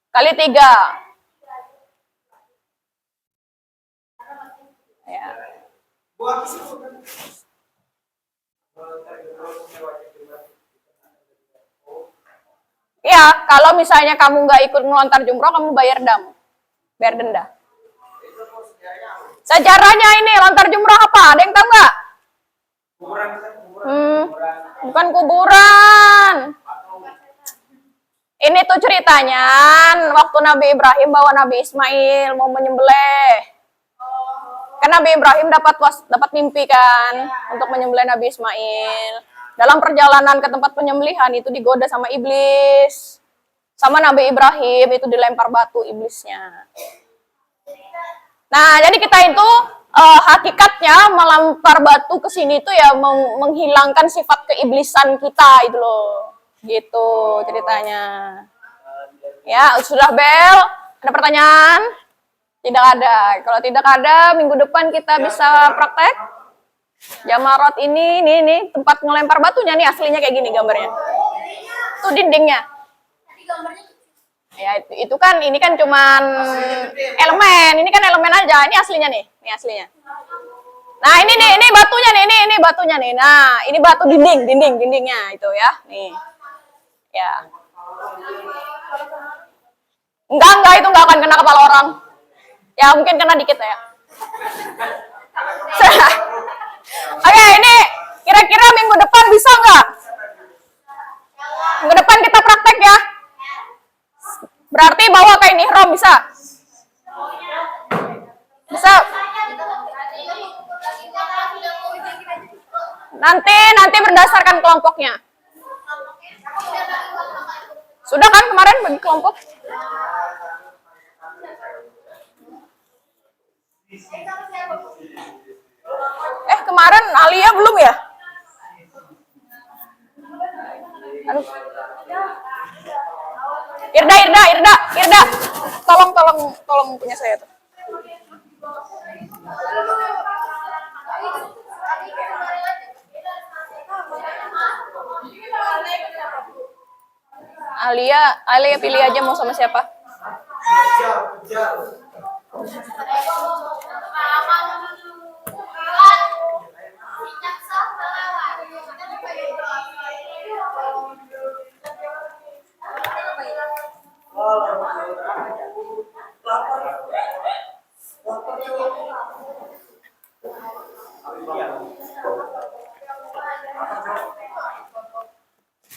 Kali 3. Ya. Ya, kalau misalnya kamu nggak ikut melontar jumroh, kamu bayar denda. Sejarahnya ini lontar jumroh apa? Ada yang tahu nggak? Bukan kuburan. Ini tuh ceritanya waktu Nabi Ibrahim bawa Nabi Ismail mau menyembelih. Kan Nabi Ibrahim dapat mimpi kan untuk menyembelih Nabi Ismail. Dalam perjalanan ke tempat penyembelihan itu digoda sama iblis. Sama Nabi Ibrahim itu dilempar batu iblisnya. Nah, jadi kita itu hakikatnya melempar batu ke sini itu ya menghilangkan sifat keiblisan kita itu loh. Gitu ceritanya. Ya, sudah bel. Ada pertanyaan? Tidak ada. Kalau tidak ada, minggu depan kita bisa praktek. Jamarot ini tempat ngelempar batunya nih aslinya kayak gini gambarnya. Itu dindingnya. Ya itu kan ini kan cuman elemen, ini kan elemen aja. Ini aslinya nih, ini aslinya. Nah, ini batunya nih, ini batunya nih. Nah, ini batu dindingnya itu ya. Nih. Ya. Enggak itu enggak akan kena kepala orang. Ya, mungkin kena dikit ya. Oke, ini kira-kira minggu depan bisa nggak? Minggu depan kita praktek ya. Berarti bawa kain ihram bisa? Bisa. Nanti berdasarkan kelompoknya. Sudah kan kemarin bagi kelompok? Kemarin Alia belum ya? Aduh. Irda. Tolong punya saya tuh. Alia pilih aja mau sama siapa.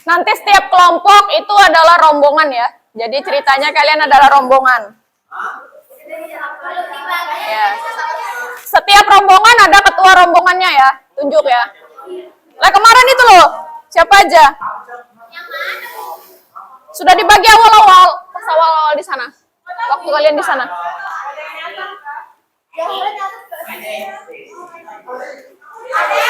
Nanti setiap kelompok itu adalah rombongan ya. Jadi ceritanya kalian adalah rombongan. Ya. Setiap rombongan ada ketua rombongannya ya. Tunjuk ya. Lah kemarin itu loh. Siapa aja? Sudah dibagi awal-awal. Pas awal-awal di sana. Waktu kalian di sana. Ada